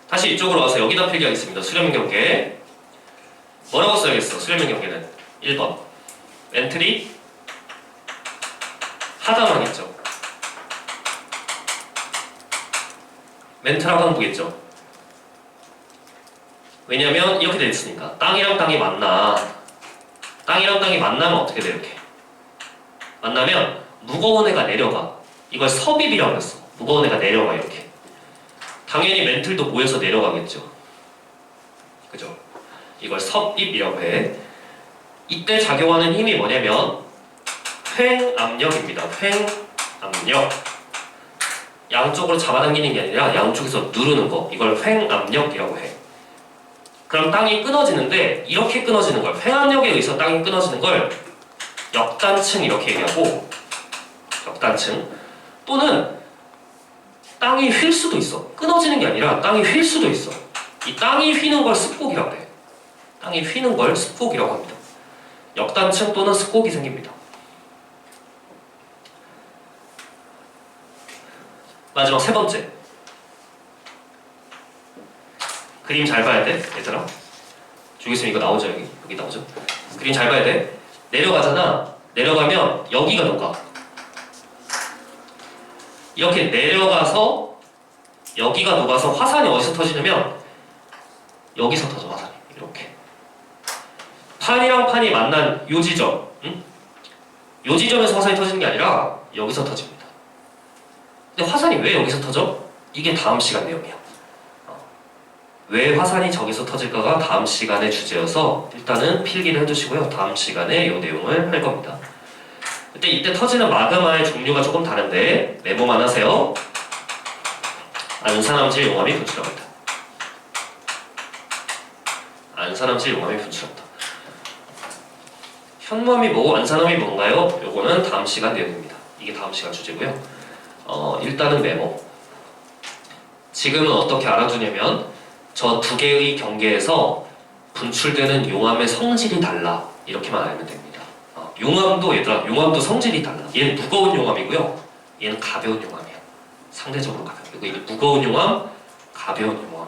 다시 이쪽으로 와서 여기다 필기하겠습니다. 수렴의 경계. 뭐라고 써야겠어? 수렴의 경계는 1번 멘틀이 하단하겠죠. 멘틀 하단부겠죠. 왜냐면 이렇게 돼 있으니까 땅이랑 땅이 만나. 땅이랑 땅이 만나면 어떻게 돼? 이렇게 만나면 무거운 애가 내려가. 이걸 섭입이라고 했어. 무거운 애가 내려가. 이렇게 당연히 멘틀도 모여서 내려가겠죠. 그죠? 이걸 섭입이라고 해. 이때 작용하는 힘이 뭐냐면 횡압력입니다. 횡압력. 양쪽으로 잡아당기는 게 아니라 양쪽에서 누르는 거. 이걸 횡압력이라고 해. 그럼 땅이 끊어지는데 이렇게 끊어지는 걸, 횡압력에 의해서 땅이 끊어지는 걸 역단층 이렇게 얘기하고, 역단층. 또는 땅이 휠 수도 있어. 끊어지는 게 아니라 땅이 휠 수도 있어. 이 땅이 휘는 걸 습곡이라고 해. 땅이 휘는 걸 습곡이라고 합니다. 역단층 또는 습곡이 생깁니다. 마지막 세 번째. 그림 잘 봐야 돼, 얘들아. 저기 있으면 이거 나오죠, 여기 나오죠. 그림 잘 봐야 돼. 내려가잖아. 내려가면 여기가 녹아. 이렇게 내려가서 여기가 녹아서 화산이 어디서 터지냐면 여기서 터져, 화산이. 이렇게. 판이랑 판이 만난 요 지점, 응? 요 지점에서 화산이 터지는 게 아니라 여기서 터집니다. 근데 화산이 왜 여기서 터져? 이게 다음 시간 내용이야. 왜 화산이 저기서 터질까가 다음 시간의 주제여서 일단은 필기를 해두시고요. 다음 시간에 이 내용을 할 겁니다. 이때 터지는 마그마의 종류가 조금 다른데 메모만 하세요. 안산암질 용암이 분출합니다. 안산암질 용암이 분출합니다. 현무암이 뭐고 안산암이 뭔가요? 요거는 다음 시간 내용입니다. 이게 다음 시간 주제고요. 일단은 메모. 지금은 어떻게 알아두냐면 저 두 개의 경계에서 분출되는 용암의 성질이 달라. 이렇게만 알면 됩니다. 용암도 얘들아, 용암도 성질이 달라. 얘는 무거운 용암이고요. 얘는 가벼운 용암이야. 상대적으로 가벼워. 그리고 이게 무거운 용암, 가벼운 용암.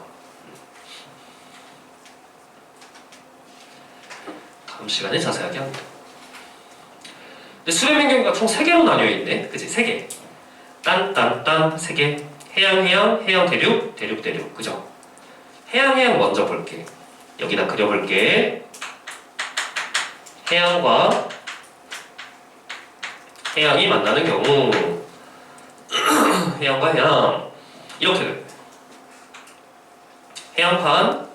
다음 시간에 자세하게 합니다. 근데 수렴의 경계가 총 3개로 나뉘어 있네. 그치? 3개. 딴 3개. 해양 대륙, 대륙. 그죠? 해양 먼저 볼게. 여기다 그려볼게. 해양과 해양이 만나는 경우 해양과 해양 이렇게 돼. 해양판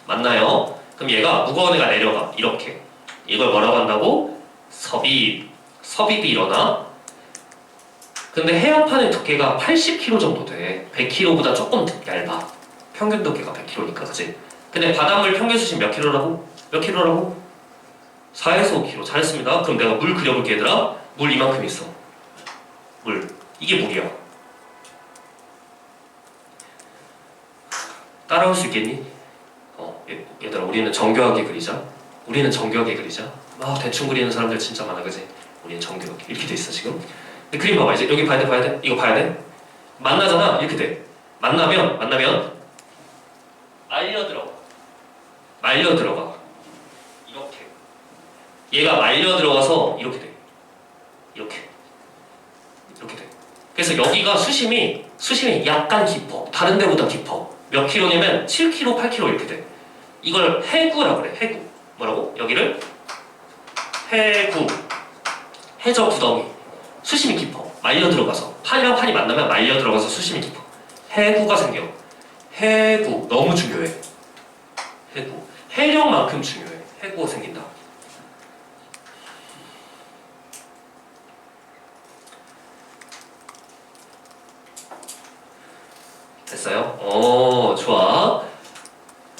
만나요. 그럼 얘가 무거운 애가 내려가. 이렇게. 이걸 뭐라고 한다고? 섭입이 일어나. 근데 해양판의 두께가 80km 정도 돼. 100km보다 조금 얇아. 평균 두께가 100km니까, 그치? 근데 바닷물 평균 수심 몇 킬로라고? 4에서 5km. 잘했습니다. 그럼 내가 물 그려볼게, 얘들아. 물 이만큼 있어. 물. 이게 물이야. 따라올 수 있겠니? 얘들아, 우리는 정교하게 그리자. 대충 그리는 사람들 진짜 많아, 그치? 우리는 정교하게. 이렇게 돼 있어, 지금. 근데 그림 봐봐. 이제 여기 봐야 돼. 이거 봐야 돼. 만나잖아. 이렇게 돼. 만나면 말려 들어가. 이렇게. 얘가 말려 들어가서 이렇게 돼. 이렇게 돼. 그래서 여기가 수심이 약간 깊어. 다른 데보다 깊어. 몇 킬로냐면 7km, 8km 이렇게 돼. 이걸 해구라고 그래. 해구. 뭐라고? 여기를 해구. 해저 구덩이. 수심이 깊어. 말려 들어가서. 판이랑 판이 만나면 말려 들어가서 수심이 깊어. 해구가 생겨. 해구. 너무 중요해. 해구. 해력만큼 중요해. 해구가 생긴다. 됐어요? 좋아.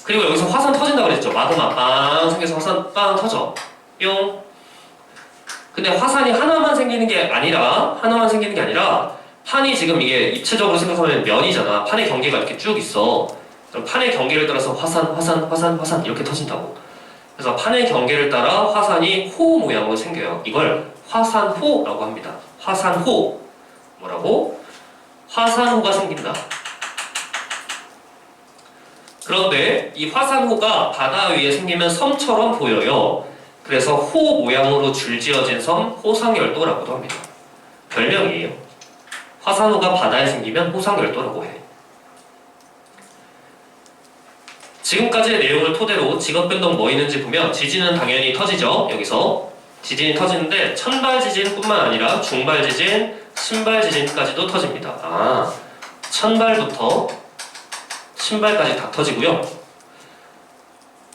그리고 여기서 화산 터진다 그랬죠? 마그마 빵 생겨서 화산 빵 터져. 뿅. 근데 화산이 하나만 생기는 게 아니라 판이 지금 이게 입체적으로 생각하면 면이잖아. 판의 경계가 이렇게 쭉 있어. 그럼 판의 경계를 따라서 화산 이렇게 터진다고. 그래서 판의 경계를 따라 화산이 호 모양으로 생겨요. 이걸 화산호라고 합니다. 화산호. 뭐라고? 화산호가 생긴다. 그런데 이 화산호가 바다 위에 생기면 섬처럼 보여요. 그래서 호 모양으로 줄지어진 섬 호상열도라고도 합니다. 별명이에요. 화산호가 바다에 생기면 호상열도라고 해. 지금까지의 내용을 토대로 직업변동 뭐 있는지 보면 지진은 당연히 터지죠. 여기서 지진이 터지는데 천발 지진뿐만 아니라 중발 지진, 신발 지진까지도 터집니다. 천발부터 신발까지 다 터지고요.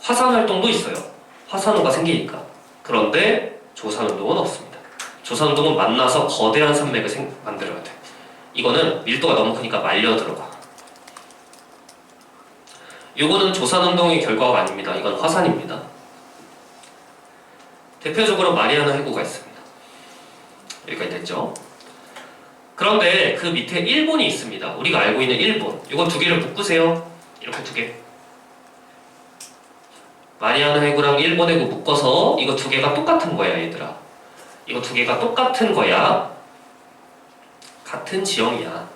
화산활동도 있어요. 화산호가 생기니까. 그런데 조산운동은 없습니다. 조산운동은 만나서 거대한 산맥을 만들어야 돼. 이거는 밀도가 너무 크니까 말려 들어가. 이거는 조산운동의 결과가 아닙니다. 이건 화산입니다. 대표적으로 마리아나 해구가 있습니다. 여기까지 됐죠? 그런데 그 밑에 일본이 있습니다. 우리가 알고 있는 일본. 이거 두 개를 묶으세요. 이렇게 두 개. 마리아나 해구랑 일본 해구 묶어서 이거 두 개가 똑같은 거야, 얘들아. 이거 두 개가 똑같은 거야. 같은 지형이야.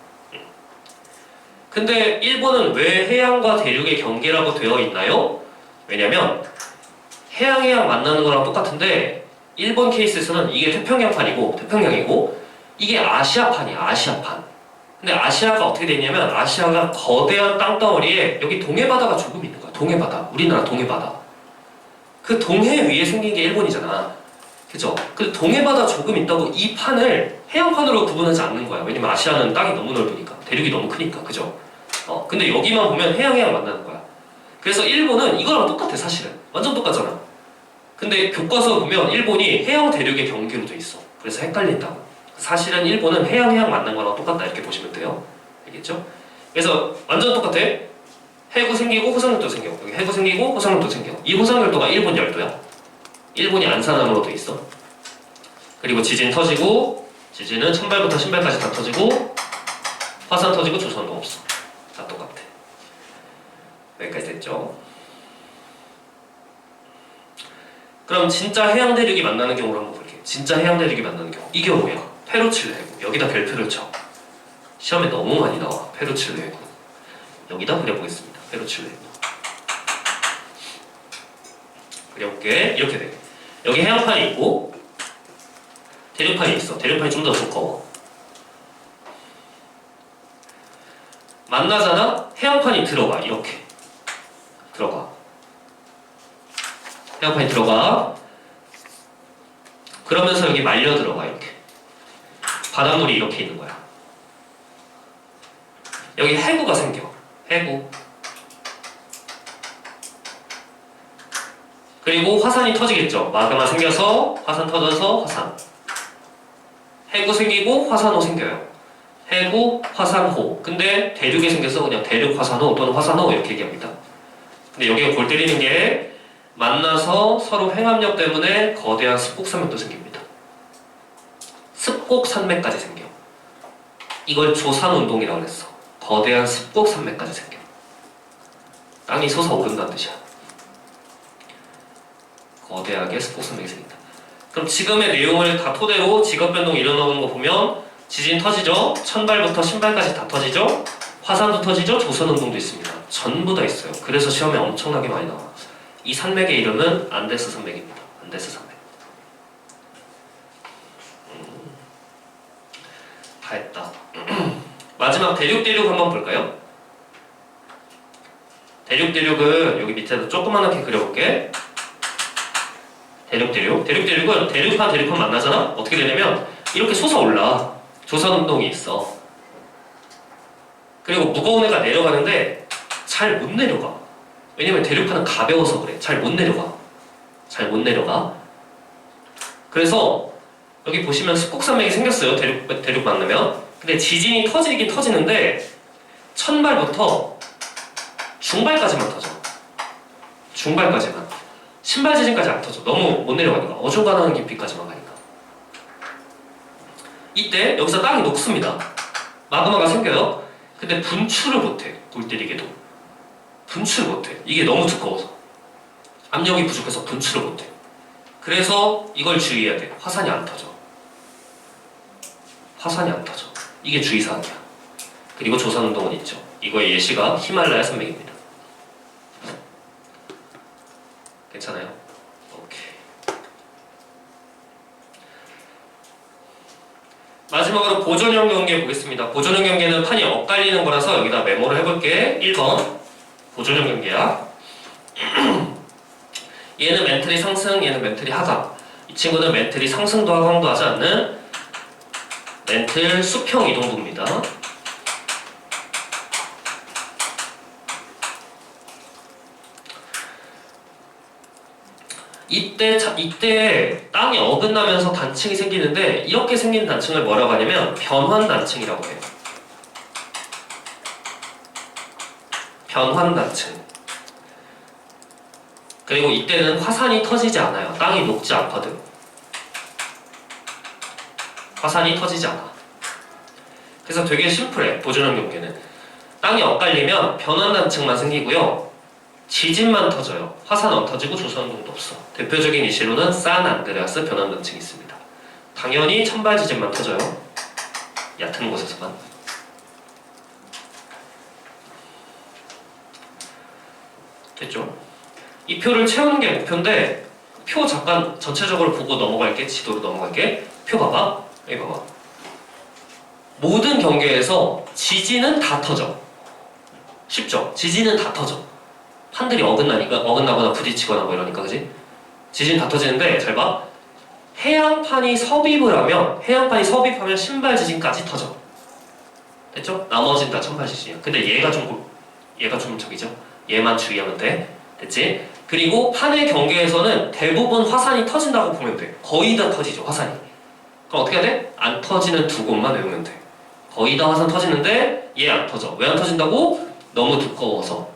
근데 일본은 왜 해양과 대륙의 경계라고 되어 있나요? 왜냐면 해양 만나는 거랑 똑같은데 일본 케이스에서는 이게 태평양이고 이게 아시아판이야. 아시아판. 근데 아시아가 어떻게 되냐면 아시아가 거대한 땅덩어리에 여기 동해바다가 조금 있는 거야. 동해바다. 우리나라 동해바다. 그 동해 위에 생긴 게 일본이잖아. 그죠? 그 동해바다 조금 있다고 이 판을 해양판으로 구분하지 않는 거야. 왜냐면 아시아는 땅이 너무 넓으니까. 대륙이 너무 크니까. 그죠? 근데 여기만 보면 해양 만나는 거야. 그래서 일본은 이거랑 똑같아, 사실은. 완전 똑같잖아. 근데 교과서 보면 일본이 해양 대륙의 경계로 돼 있어. 그래서 헷갈린다고. 사실은 일본은 해양 만난 거랑 똑같다 이렇게 보시면 돼요. 알겠죠? 그래서 완전 똑같아. 해구 생기고 호상열도 생겨. 여기 해구 생기고 호상열도 생겨. 이 호상열도가 일본 열도야. 일본이 안산함으로 돼 있어. 그리고 지진 터지고 지진은 천발부터 신발까지 다 터지고 화산 터지고 조선도 없어. 다 똑같아. 여기까지 됐죠? 그럼 진짜 해양 대륙이 만나는 경우를 한번 볼게요. 진짜 해양 대륙이 만나는 경우. 이 경우야. 페루칠레 해구. 여기다 별표를 쳐. 시험에 너무 많이 나와. 페루칠레 해구. 여기다 그려보겠습니다. 페루칠레 해구. 그려볼게. 이렇게 돼. 여기 해양판이 있고 대륙판이 있어. 대륙판이 좀 더 두꺼워. 만나잖아? 해양판이 들어가. 이렇게 들어가. 해양판이 들어가. 그러면서 여기 말려 들어가. 이렇게 바닷물이 이렇게 있는 거야. 여기 해구가 생겨. 해구. 그리고 화산이 터지겠죠. 마그마 생겨서 화산 터져서 화산. 해구 생기고 화산호 생겨요. 해구, 화산호. 근데 대륙에 생겨서 그냥 대륙 화산호 또는 화산호 이렇게 얘기합니다. 근데 여기가 골 때리는 게 만나서 서로 횡압력 때문에 거대한 습곡산맥도 생깁니다. 습곡산맥까지 생겨. 이걸 조산운동이라고 했어. 거대한 습곡산맥까지 생겨. 땅이 솟아오른다는 뜻이야. 거대하게 습곡산맥이 생긴다. 그럼 지금의 내용을 다 토대로 직업변동이 일어나는 거 보면 지진 터지죠? 천발부터 신발까지 다 터지죠? 화산도 터지죠? 조선운동도 있습니다. 전부 다 있어요. 그래서 시험에 엄청나게 많이 나와. 이 산맥의 이름은 안데스 산맥입니다. 안데스 산맥. 다 했다. 마지막 대륙 한번 볼까요? 대륙은 여기 밑에서 조그맣게 그려볼게. 대륙은 대륙판 만나잖아? 어떻게 되냐면 이렇게 솟아올라. 조선운동이 있어. 그리고 무거운 애가 내려가는데 잘 못 내려가. 왜냐면 대륙판은 가벼워서 그래. 잘 못 내려가. 그래서 여기 보시면 습곡산맥이 생겼어요. 대륙 만나면. 근데 지진이 터지긴 터지는데 천발부터 중발까지만 터져. 중발까지만. 신발 지진까지 안 터져. 너무 못 내려가니까. 어중간한 깊이까지만 가니까. 이때 여기서 땅이 녹습니다. 마그마가 생겨요. 근데 분출을 못해. 골 때리게도. 분출을 못해. 이게 너무 두꺼워서. 압력이 부족해서 분출을 못해. 그래서 이걸 주의해야 돼. 화산이 안 터져. 이게 주의사항이야. 그리고 조선운동은 있죠. 이거의 예시가 히말라야 산맥입니다. 괜찮아요? 오케이. 마지막으로 보존형 경계 보겠습니다. 보존형 경계는 판이 엇갈리는 거라서 여기다 메모를 해볼게. 1번 보존형 경계야. 얘는 멘틀이 상승, 얘는 멘틀이 하강. 이 친구는 멘틀이 상승도 하강도 하지 않는 멘틀 수평 이동부입니다. 이때 땅이 어긋나면서 단층이 생기는데 이렇게 생긴 단층을 뭐라고 하냐면 변환단층이라고 해요. 변환단층. 그리고 이때는 화산이 터지지 않아요. 땅이 녹지 않거든. 화산이 터지지 않아. 그래서 되게 심플해. 보존형 경계는. 땅이 엇갈리면 변환단층만 생기고요. 지진만 터져요. 화산 안 터지고 조선운동도 없어. 대표적인 이시로는 산 안드레아스 변환단층이 있습니다. 당연히 천발 지진만 터져요. 얕은 곳에서만. 됐죠? 이 표를 채우는 게 목표인데 표 잠깐 전체적으로 보고 넘어갈게. 지도로 넘어갈게. 표 봐봐. 여기 봐봐. 모든 경계에서 지진은 다 터져. 쉽죠? 지진은 다 터져. 판들이 어긋나거나 부딪히거나 뭐 이러니까, 그지? 지진 다 터지는데 잘 봐. 해양판이 섭입하면 신발 지진까지 터져. 됐죠? 나머지는 다 천발 지진이야. 근데 얘가 좀 저기죠? 얘만 주의하면 돼. 됐지? 그리고 판의 경계에서는 대부분 화산이 터진다고 보면 돼. 거의 다 터지죠, 화산이. 그럼 어떻게 해야 돼? 안 터지는 두 곳만 외우면 돼. 거의 다 화산 터지는데 얘 안 터져. 왜 안 터진다고? 너무 두꺼워서.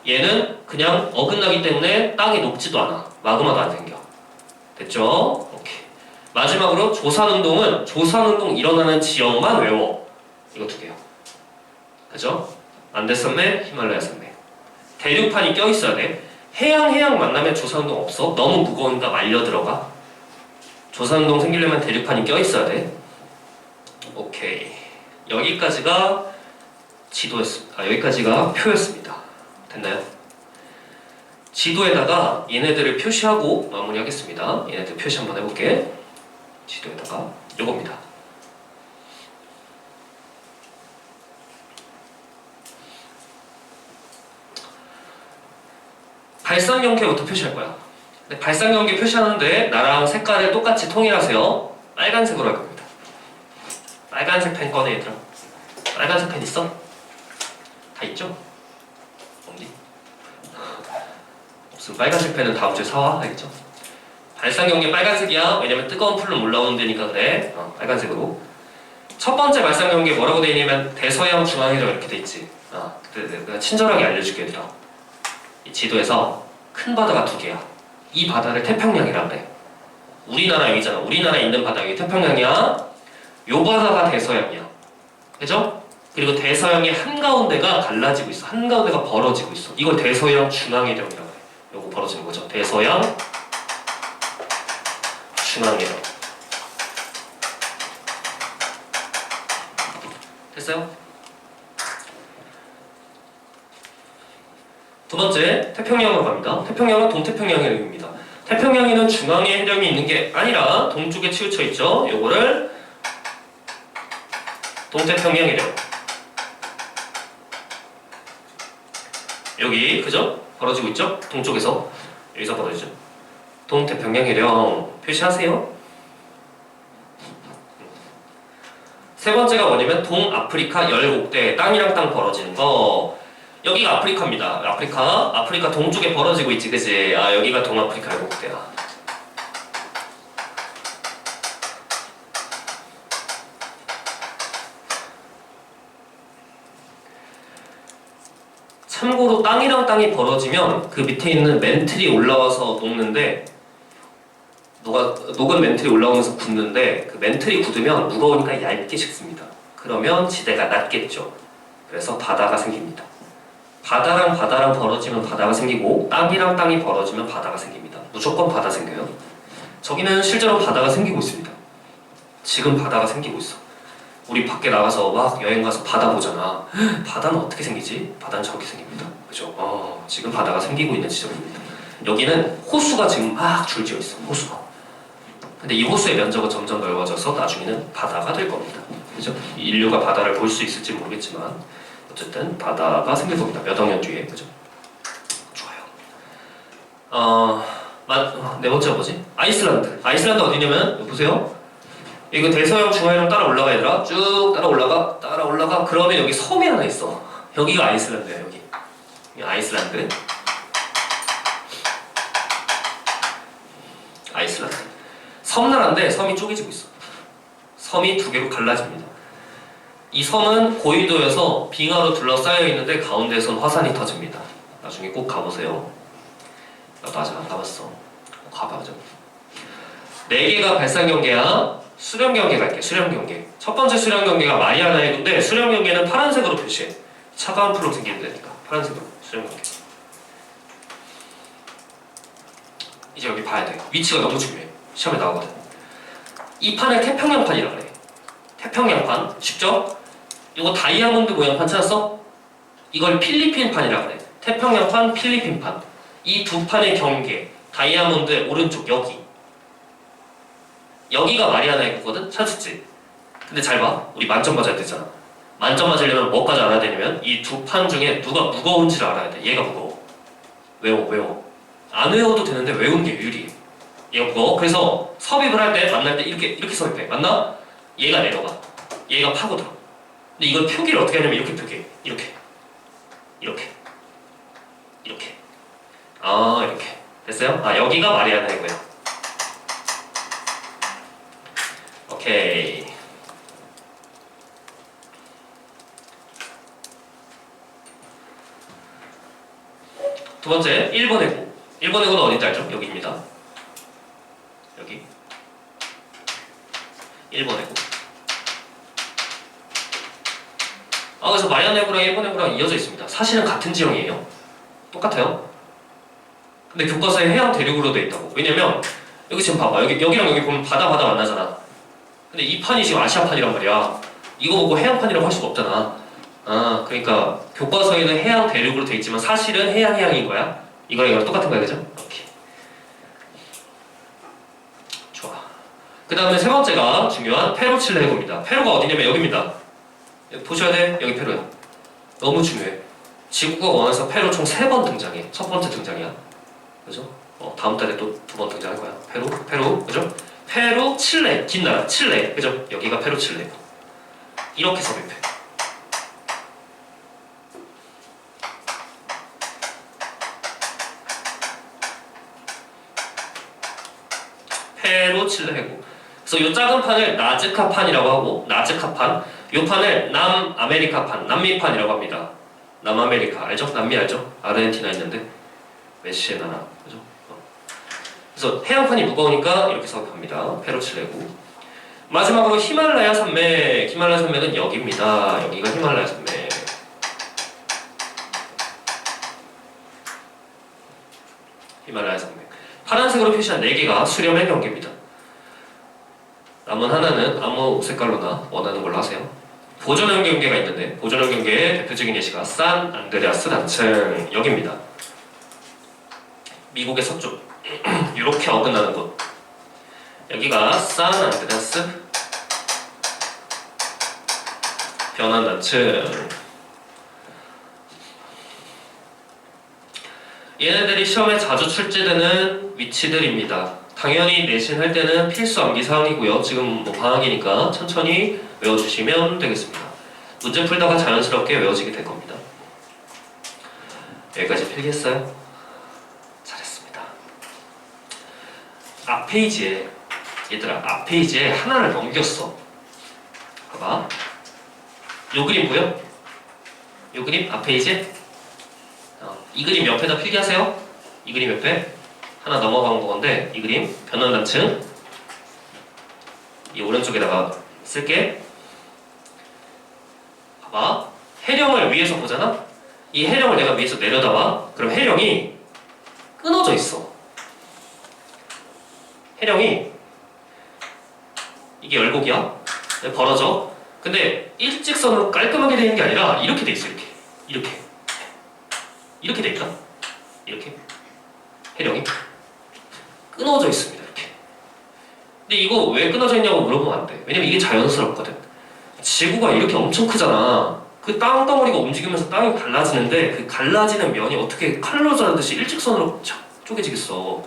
얘는 그냥 어긋나기 때문에 땅이 녹지도 않아. 마그마도 안 생겨. 됐죠? 오케이. 마지막으로 조산운동 일어나는 지역만 외워. 이거 두 개요. 그죠? 안데산맥, 히말라야 산맥. 대륙판이 껴있어야 돼. 해양 만나면 조산운동 없어. 너무 무거우니까 말려 들어가. 조산운동 생기려면 대륙판이 껴있어야 돼. 오케이. 여기까지가 지도였습니다. 여기까지가 표였습니다. 됐나요? 지도에다가 얘네들을 표시하고 마무리하겠습니다. 얘네들 표시 한번 해볼게. 지도에다가 요겁니다. 발상경계부터 표시할 거야. 근데 발상경계 표시하는데 나랑 색깔을 똑같이 통일하세요. 빨간색으로 할 겁니다. 빨간색 펜 꺼내, 얘들아. 빨간색 펜 있어? 다 있죠? 없니? 없으면 빨간색 펜은 다음 주에 사와. 알겠죠? 발상경계 빨간색이야. 왜냐면 뜨거운 풀로 올라오는 데니까 그래. 빨간색으로. 첫 번째 발상경계 뭐라고 돼 있냐면 대서양 중앙해적 이렇게 돼 있지. 내가 친절하게 알려줄게, 얘들아. 이 지도에서 큰 바다가 두 개야. 이 바다를 태평양이라 그래. 우리나라 여기잖아. 우리나라에 있는 바다 여기 태평양이야. 요 바다가 대서양이야. 그죠? 그리고 대서양의 한가운데가 갈라지고 있어. 한가운데가 벌어지고 있어. 이걸 대서양 중앙해력이라고 해. 요거 벌어지는 거죠. 대서양 중앙해력. 됐어요? 두 번째, 태평양으로 갑니다. 태평양은 동태평양 해력입니다. 태평양에는 중앙에 해력이 있는 게 아니라 동쪽에 치우쳐 있죠. 요거를 동태평양 해력. 여기, 그죠? 벌어지고 있죠? 동쪽에서. 여기서 벌어지죠. 동태평양 해력 표시하세요. 세 번째가 뭐냐면 동아프리카 열곡대. 땅이랑 땅 벌어지는 거. 여기가 아프리카입니다. 아프리카 동쪽에 벌어지고 있지, 그치? 여기가 동아프리카 열곡대야. 참고로 땅이랑 땅이 벌어지면 그 밑에 있는 멘틀이 올라와서 녹는데 녹은 멘틀이 올라오면서 굳는데 그 멘틀이 굳으면 무거우니까 얇게 식습니다. 그러면 지대가 낮겠죠. 그래서 바다가 생깁니다. 바다랑 벌어지면 바다가 생기고 땅이랑 땅이 벌어지면 바다가 생깁니다. 무조건 바다 생겨요. 저기는 실제로 바다가 생기고 있습니다. 지금 바다가 생기고 있어. 우리 밖에 나가서 막 여행 가서 바다 보잖아. 바다는 어떻게 생기지? 바다는 저렇게 생깁니다. 그죠? 지금 바다가 생기고 있는 지점입니다. 여기는 호수가 지금 막 줄지어 있어. 호수가. 근데 이 호수의 면적은 점점 넓어져서 나중에는 바다가 될 겁니다. 그죠? 인류가 바다를 볼 수 있을지 모르겠지만 어쨌든 바다가 생길 겁니다. 몇 억 년 뒤에. 그죠? 좋아요. 네 번째가 뭐지? 아이슬란드. 아이슬란드 어디냐면 보세요. 이거 대서양 중앙해력 따라 올라가, 얘들아. 쭉 따라 올라가. 그러면 여기 섬이 하나 있어. 여기가 아이슬란드야. 여기 아이슬란드. 섬나라인데 섬이 쪼개지고 있어. 섬이 두 개로 갈라집니다. 이 섬은 고위도여서 빙하로 둘러싸여 있는데 가운데에선 화산이 터집니다. 나중에 꼭 가보세요. 나도 아직 안 가봤어. 가봐야죠. 4개가 발상경계야. 수렴경계 갈게. 수렴경계. 첫 번째 수렴경계가 마리아나 해구인데 수렴경계는 파란색으로 표시해. 차가운 풀로 생기면 되니까 파란색으로 수렴경계. 이제 여기 봐야 돼. 위치가 너무 중요해. 시험에 나오거든. 이 판을 태평양판이라고 그래. 태평양판 쉽죠? 이거 다이아몬드 모양판 찾았어? 이걸 필리핀판이라고 그래. 태평양판, 필리핀판. 이 두 판의 경계. 다이아몬드의 오른쪽 여기가 마리아나 해구거든? 찾았지? 근데 잘 봐. 우리 만점 맞아야 되잖아. 만점 맞으려면 뭐까지 알아야 되냐면 이 두 판 중에 누가 무거운지를 알아야 돼. 얘가 무거워. 외워. 안 외워도 되는데 외우는 게 유리해. 얘가 무거워. 그래서 섭입을 할 때 만날 때 이렇게 섭입해. 맞나? 얘가 내려가. 얘가 파고들어. 근데 이걸 표기를 어떻게 하냐면 이렇게 표기해. 이렇게. 이렇게. 됐어요? 여기가 마리아나 해구야. 오케이. 두 번째, 1번 해구. 1번 해구는 어딘지 알죠? 여기입니다. 여기. 1번 해구. 그래서 마리아나 해구랑 1번 해구랑 이어져 있습니다. 사실은 같은 지형이에요. 똑같아요. 근데 교과서에 해양 대륙으로 돼 있다고. 왜냐면 여기 지금 봐봐. 여기랑 여기 보면 바다 만나잖아. 근데 이 판이 지금 아시아판이란 말이야. 이거 보고 해양판이라고 할 수가 없잖아. 그러니까 교과서에는 해양 대륙으로 돼 있지만 사실은 해양인 거야. 이거랑 똑같은 거야, 그죠? 오케이. 좋아. 그 다음에 세 번째가 중요한 페루-칠레 해구입니다. 페루가 어디냐면 여기입니다. 보셔야 돼. 여기 페루야. 너무 중요해. 지구가 원해서 페루 총 3번 등장해. 첫 번째 등장이야. 그죠? 다음 달에 또 2번 등장할 거야. 페루, 그죠? 페루, 칠레, 긴 나라, 칠레, 그죠? 여기가 페루, 칠레. 이렇게 섭입해. 페루, 칠레 해구. 그래서 이 작은 판을 나즈카판이라고 하고, 나즈카판. 이 판을 남아메리카판, 남미판이라고 합니다. 남아메리카 알죠? 남미 알죠? 아르헨티나 있는데 메시의 나라, 그죠? 그래서 해양판이 무거우니까 이렇게 섭입합니다. 페루, 칠레 해구. 마지막으로 히말라야 산맥. 히말라야 산맥은 여기입니다. 여기가 히말라야 산맥. 히말라야 산맥. 파란색으로 표시한 4개가 수렴의 경계입니다. 남은 하나는 아무 색깔로나 원하는 걸로 하세요. 보존형 경계가 있는데 보존형 경계의 대표적인 예시가 산 안드레아스 단층 여기입니다. 미국의 서쪽 이렇게 어긋나는 곳. 여기가 산 안드레아스 변환 단층. 얘네들이 시험에 자주 출제되는 위치들입니다. 당연히 내신 할 때는 필수 암기 사항이고요. 지금 방학이니까 천천히 외워주시면 되겠습니다. 문제 풀다가 자연스럽게 외워지게 될 겁니다. 여기까지 필기했어요? 잘했습니다. 앞 페이지에 얘들아 앞 페이지에 하나를 넘겼어. 봐봐. 요 그림 보여? 요 그림 앞 페이지에 이 그림 옆에다 필기하세요. 이 그림 옆에 하나 넘어간 건데 이 그림 변환단층 이 오른쪽에다가 쓸게. 봐봐. 해령을 위에서 보잖아? 이 해령을 내가 위에서 내려다봐. 그럼 해령이 끊어져 있어. 해령이 이게 열곡이야. 벌어져. 근데 일직선으로 깔끔하게 되는 게 아니라 이렇게 돼 있어. 이렇게 돼 있다. 이렇게 해령이 끊어져 있습니다. 이렇게. 근데 이거 왜 끊어져 있냐고 물어보면 안 돼. 왜냐면 이게 자연스럽거든. 지구가 이렇게 엄청 크잖아. 그 땅덩어리가 움직이면서 땅이 갈라지는데 그 갈라지는 면이 어떻게 칼로 자르듯이 일직선으로 쪼개지겠어.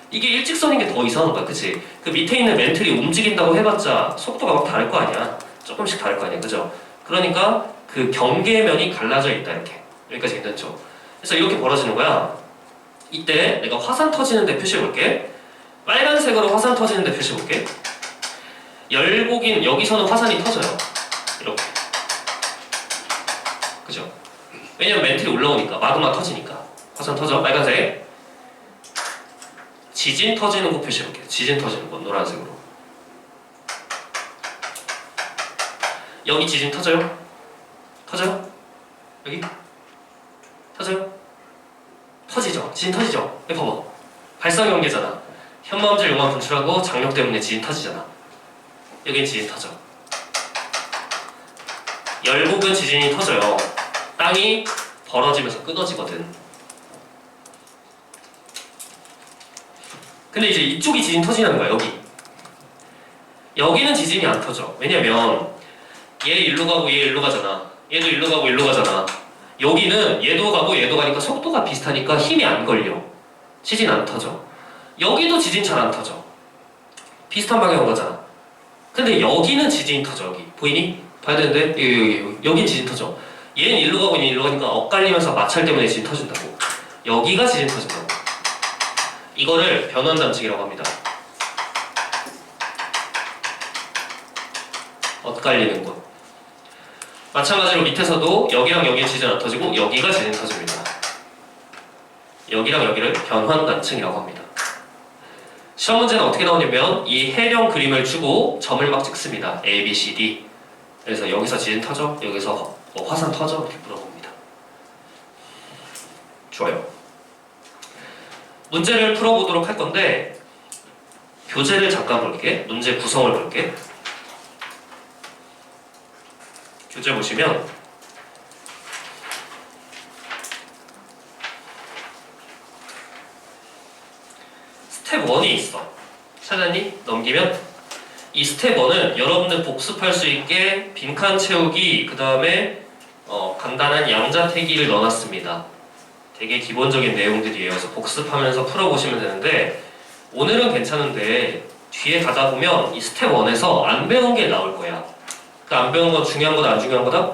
이게 일직선인 게 더 이상한 거야, 그치? 그 밑에 있는 멘틀이 움직인다고 해봤자 속도가 막 다를 거 아니야. 조금씩 다를 거 아니야, 그죠? 그러니까 그 경계면이 갈라져 있다, 이렇게. 여기까지 괜찮죠? 그래서 이렇게 벌어지는 거야. 이때 내가 화산 터지는 데 표시해볼게. 빨간색으로 화산 터지는 데 표시해볼게. 열곡인 여기서는 화산이 터져요. 이렇게. 그죠? 왜냐면 멘틀이 올라오니까 마그마 터지니까 화산 터져. 빨간색. 지진 터지는 곳 표시해볼게요. 지진 터지는 곳 노란색으로. 여기 지진 터져요? 터져요? 여기? 터져요? 터지죠? 지진 터지죠? 여기 봐봐. 발상경계잖아. 현마음질 용암 분출하고 장력 때문에 지진 터지잖아. 여긴 지진 터져. 열곡은 지진이 터져요. 땅이 벌어지면서 끊어지거든. 근데 이제 이쪽이 지진 터지는 거야, 여기. 여기는 지진이 안 터져. 왜냐면 얘 일로 가고 얘 일로 가잖아. 얘도 일로 가고 일로 가잖아. 여기는 얘도 가고 얘도 가니까 속도가 비슷하니까 힘이 안 걸려. 지진 안 터져. 여기도 지진 잘 안 터져. 비슷한 방향으로 가잖아. 근데 여기는 지진이 터져. 여기 보이니? 봐야 되는데 여긴 지진 터져. 얘는 일로 가고 얘는 일로 가니까 엇갈리면서 마찰 때문에 지진 터진다고. 여기가 지진 터진다고. 이거를 변원단층이라고 합니다. 엇갈리는 곳. 마찬가지로 밑에서도 여기랑 여기는 지진 안 터지고 여기가 지진 터집니다. 여기랑 여기를 변환단층이라고 합니다. 시험 문제는 어떻게 나오냐면 이 해령 그림을 주고 점을 막 찍습니다. A, B, C, D. 그래서 여기서 지진 터져, 여기서 화산 터져 이렇게 물어봅니다. 좋아요. 문제를 풀어보도록 할 건데 교재를 잠깐 볼게. 문제 구성을 볼게. 교재 보시면 스텝 1이 있어. 찾았니? 넘기면 이 스텝 1은 여러분들 복습할 수 있게 빈칸 채우기, 그 다음에 간단한 양자택일을 넣어놨습니다. 되게 기본적인 내용들이에요. 그래서 복습하면서 풀어보시면 되는데 오늘은 괜찮은데 뒤에 가다 보면 이 스텝 1에서 안 배운 게 나올 거야. 그 안 배운 건 중요한 거다, 안 중요한 거다?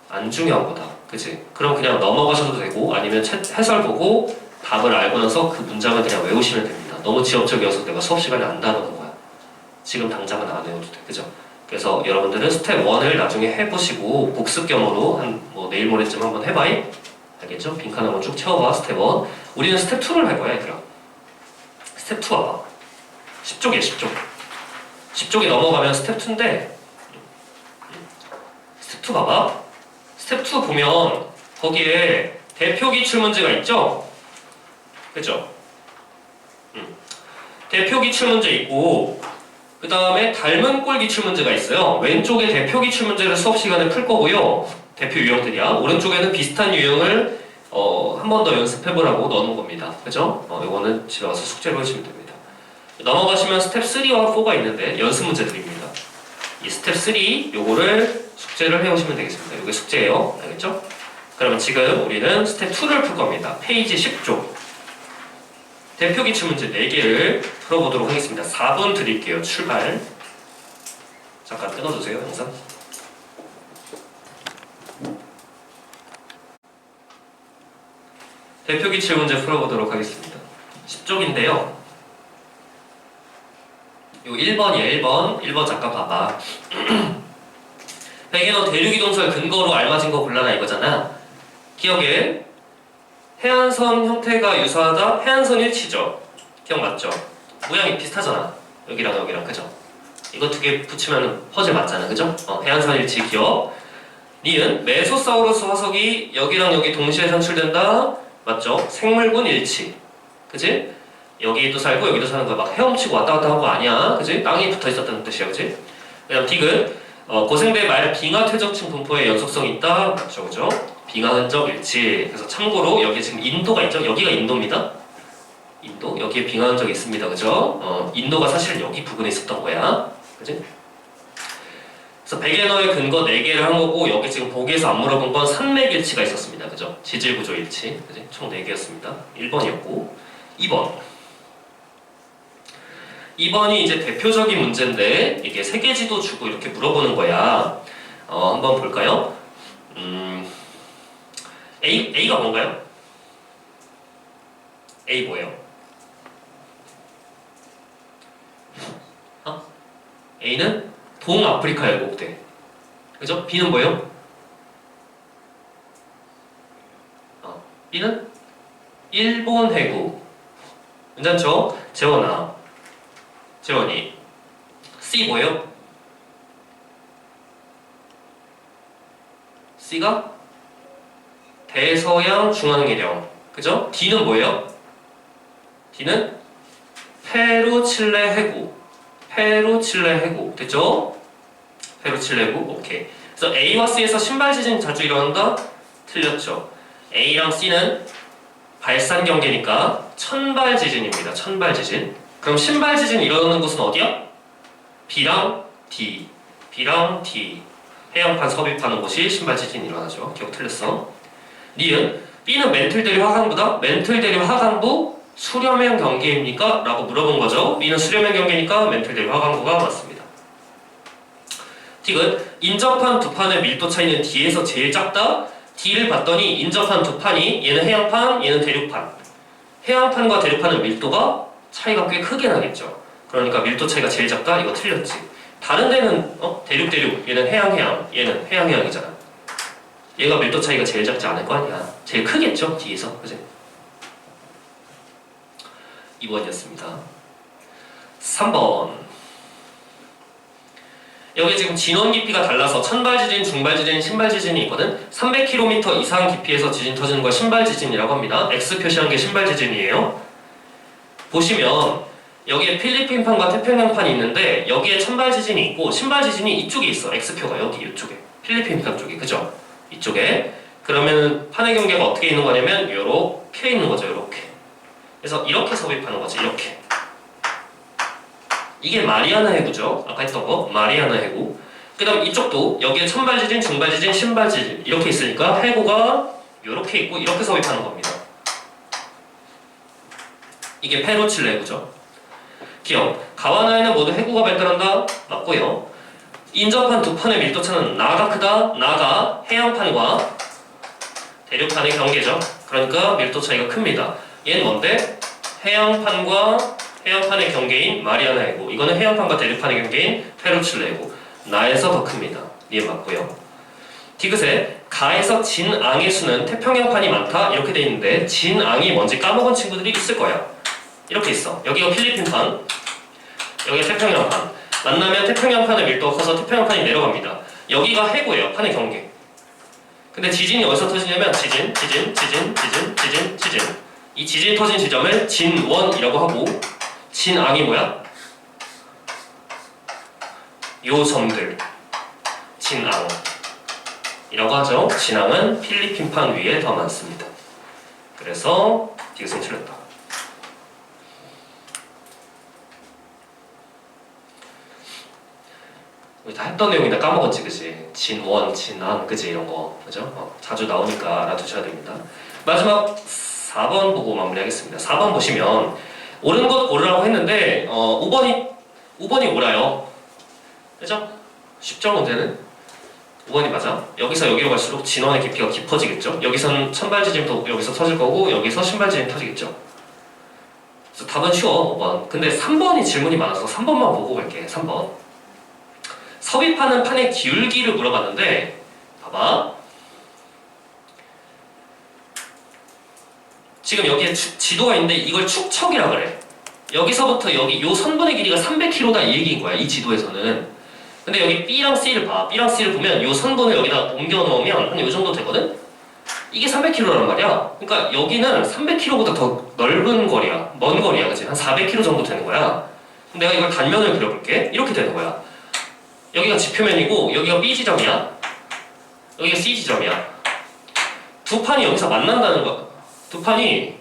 안 중요한 거다. 그치? 그럼 그냥 넘어가셔도 되고 아니면 해설 보고 답을 알고 나서 그 문장을 그냥 외우시면 됩니다. 너무 지엽적이어서 내가 수업 시간에 안 다루는 거야. 지금 당장은 안 외워도 돼. 그죠? 그래서 여러분들은 스텝 1을 나중에 해보시고 복습 겸으로 뭐 내일 모레쯤 한번 해봐요. 알겠죠? 빈칸 한번 쭉 채워봐. 스텝 1. 우리는 스텝 2를 할 거야, 얘들아. 스텝 2 와봐. 10쪽이야, 10쪽. 10쪽이 넘어가면 스텝 2인데 스텝 2 봐봐. 스텝 2 보면 거기에 대표 기출 문제가 있죠? 그죠? 대표 기출 문제 있고 그 다음에 닮은 꼴 기출 문제가 있어요. 왼쪽에 대표 기출 문제를 수업 시간에 풀 거고요. 대표 유형들이야. 오른쪽에는 비슷한 유형을 한 번 더 연습해보라고 넣는 겁니다. 그죠? 이거는 집에 와서 숙제로 하시면 됩니다. 넘어가시면 스텝 3와 4가 있는데 연습 문제들입니다. 이 스텝 3 요거를 숙제를 해오시면 되겠습니다. 이게 숙제예요. 알겠죠? 그러면 지금 우리는 스텝 2를 풀 겁니다. 페이지 10쪽. 대표 기출 문제 4개를 풀어보도록 하겠습니다. 4분 드릴게요. 출발. 잠깐 끊어주세요. 영상. 대표 기출 문제 풀어보도록 하겠습니다. 10쪽인데요. 요 1번이에요. 1번 잠깐 봐봐. 백인어 대륙이동설 근거로 알맞은 거 골라라 이거잖아. 기억에 해안선 형태가 유사하다. 해안선 일치죠. 기억맞죠? 모양이 비슷하잖아. 여기랑 여기랑. 그죠? 이거 2개 붙이면 퍼즐 맞잖아. 그죠? 해안선 일치 기억. 니은 메소사우루스 화석이 여기랑 여기 동시에 산출된다. 맞죠? 생물군 일치. 그지? 여기도 살고 여기도 사는 거야. 막 헤엄치고 왔다 갔다 한 거 아니야. 그지? 땅이 붙어 있었다는 뜻이야. 그지? 그다음 디귿 고생대 말 빙하 퇴적층 분포에 연속성이 있다. 맞죠? 그죠? 빙하 흔적 일치. 그래서 참고로 여기 지금 인도가 있죠? 여기가 인도입니다. 인도. 여기에 빙하 흔적이 있습니다. 그죠? 인도가 사실 여기 부근에 있었던 거야. 그지? 그래서 백예너의 근거 4개를 한 거고 여기 지금 보기에서 안 물어본 건 산맥 일치가 있었습니다. 그죠? 지질 구조 일치. 그지? 총 4개였습니다. 1번이었고 2번이 이제 대표적인 문제인데 이게 세계지도 주고 이렇게 물어보는 거야. 한번 볼까요? A가 뭔가요? A 뭐예요? A는 동아프리카 열곡대. 그죠? B는 뭐예요? B는 일본 해구. 괜찮죠? 재원이. C 뭐예요? C가 대서양 중앙해령. 그죠? D는 뭐예요? D는 페루 칠레 해구. 됐죠? 페루 칠레 해구. 오케이. 그래서 A와 C에서 신발 지진 자주 일어난다? 틀렸죠. A랑 C는 발산 경계니까 천발 지진입니다. 천발 지진. 그럼 신발 지진 일어나는 곳은 어디야? B랑 D. B랑 D. 해양판 섭입하는 곳이 신발 지진이 일어나죠. 기억 틀렸어. 니은 B는 멘틀 대류 하강부다. 멘틀 대류 하강부 수렴형 경계입니까? 라고 물어본 거죠. B는 수렴형 경계니까 멘틀 대류 하강부가 맞습니다. D은 인접한 두 판의 밀도 차이는 D에서 제일 작다. D를 봤더니 인접한 두 판이 얘는 해양판, 얘는 대륙판. 해양판과 대륙판은 밀도가 차이가 꽤 크게 나겠죠. 그러니까 밀도 차이가 제일 작다? 이거 틀렸지. 다른 데는 대륙 대륙, 얘는 해양 해양, 얘는 해양 해양이잖아. 얘가 밀도 차이가 제일 작지 않을 거 아니야. 제일 크겠죠, D에서. 그지? 2번이었습니다. 3번. 여기 지금 진원 깊이가 달라서 천발 지진, 중발 지진, 신발 지진이 있거든. 300km 이상 깊이에서 지진 터지는 걸 신발 지진이라고 합니다. X 표시한 게 신발 지진이에요. 보시면 여기에 필리핀판과 태평양판이 있는데 여기에 천발 지진이 있고 신발 지진이 이쪽에 있어. X표가 여기 이쪽에. 필리핀판 쪽에. 그죠? 이쪽에. 그러면 판의 경계가 어떻게 있는 거냐면 요렇게 있는 거죠. 요렇게. 그래서 이렇게 섭입하는 거지. 이렇게. 이게 마리아나 해구죠. 아까 했던 거. 마리아나 해구. 그 다음 이쪽도 여기에 천발 지진, 중발 지진, 신발 지진 이렇게 있으니까 해구가 이렇게 있고 이렇게 섭입하는 겁니다. 이게 페루칠레 해구죠. 기억. 가와나에는 모두 해구가 발달한다. 맞고요. 인접한 두 판의 밀도차는 나가 크다. 나가 해양판과 대륙판의 경계죠. 그러니까 밀도 차이가 큽니다. 얘는 뭔데? 해양판의 경계인 마리아나 해구. 이거는 해양판과 대륙판의 경계인 페루칠레 해구. 나에서 더 큽니다. 예, 맞고요. 디귿에 가에서 진앙의 수는 태평양판이 많다. 이렇게 돼 있는데 진앙이 뭔지 까먹은 친구들이 있을 거야. 이렇게 있어. 여기가 필리핀판, 여기가 태평양판. 만나면 태평양판의 밀도가 커서 태평양판이 내려갑니다. 여기가 해구예요. 판의 경계. 근데 지진이 어디서 터지냐면 지진. 이 지진이 터진 지점을 진원이라고 하고 진앙이 뭐야? 요 점들 진앙이라고 하죠. 진앙은 필리핀판 위에 더 많습니다. 그래서 디귿은 틀렸다. 우리 다 했던 내용인데 까먹었지, 그지? 진원, 진앙, 그지? 이런 거, 그죠? 자주 나오니까 알아두셔야 됩니다. 마지막 4번 보고 마무리하겠습니다. 4번 보시면 옳은 것 고르라고 했는데 5번이 옳아요. 그죠? 쉽죠, 문제는? 5번이 맞아. 여기서 여기로 갈수록 진원의 깊이가 깊어지겠죠? 여기서는 천발 지진도 여기서 터질 거고 여기서 신발 지진 터지겠죠? 그래서 답은 쉬워, 5번. 근데 3번이 질문이 많아서 3번만 보고 갈게. 3번. 섭입하는 판의 기울기를 물어봤는데 봐봐. 지금 여기에 지도가 있는데 이걸 축척이라 그래. 여기서부터 여기 요 선분의 길이가 300km다 이 얘기인 거야. 이 지도에서는. 근데 여기 B랑 C를 봐. B랑 C를 보면 요 선분을 여기다 옮겨 놓으면 한 요 정도 되거든? 이게 300km란 말이야. 그러니까 여기는 300km보다 더 넓은 거리야. 먼 거리야. 그치? 한 400km 정도 되는 거야. 내가 이걸 단면을 그려볼게. 이렇게 되는 거야. 여기가 지표면이고 여기가 B 지점이야. 여기가 C 지점이야. 두 판이 여기서 만난다는 거야. 두 판이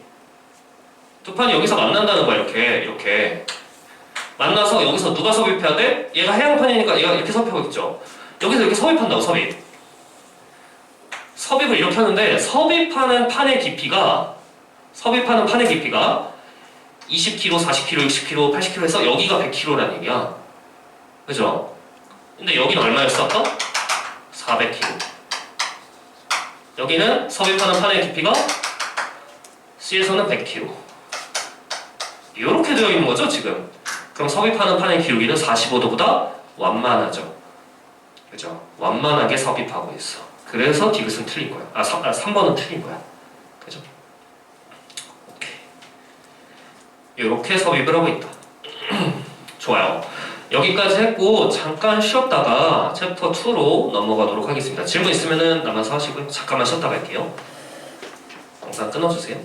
여기서 만난다는 거야. 이렇게 만나서 여기서 누가 섭입해야 돼? 얘가 해양판이니까 얘가 이렇게 섭입하고 있죠. 여기서 이렇게 섭입한다고. 섭입을 이렇게 하는데 섭입하는 판의 깊이가 20km, 40km, 60km, 80km 해서 여기가 100km라는 얘기야. 그죠? 근데 여기는 얼마였어 아까? 400km. 여기는 섭입하는 판의 깊이가 C에서는 100km. 이렇게 되어 있는 거죠 지금. 그럼 섭입하는 판의 기울기는 45도보다 완만하죠. 그죠? 완만하게 섭입하고 있어. 그래서 디귿은 틀린 거야. 3번은 틀린 거야. 그죠? 오케이. 이렇게 섭입을 하고 있다. 좋아요. 여기까지 했고 잠깐 쉬었다가 챕터 2로 넘어가도록 하겠습니다. 질문 있으면은 남아서 하시고요. 잠깐만 쉬었다 갈게요. 영상 끊어주세요.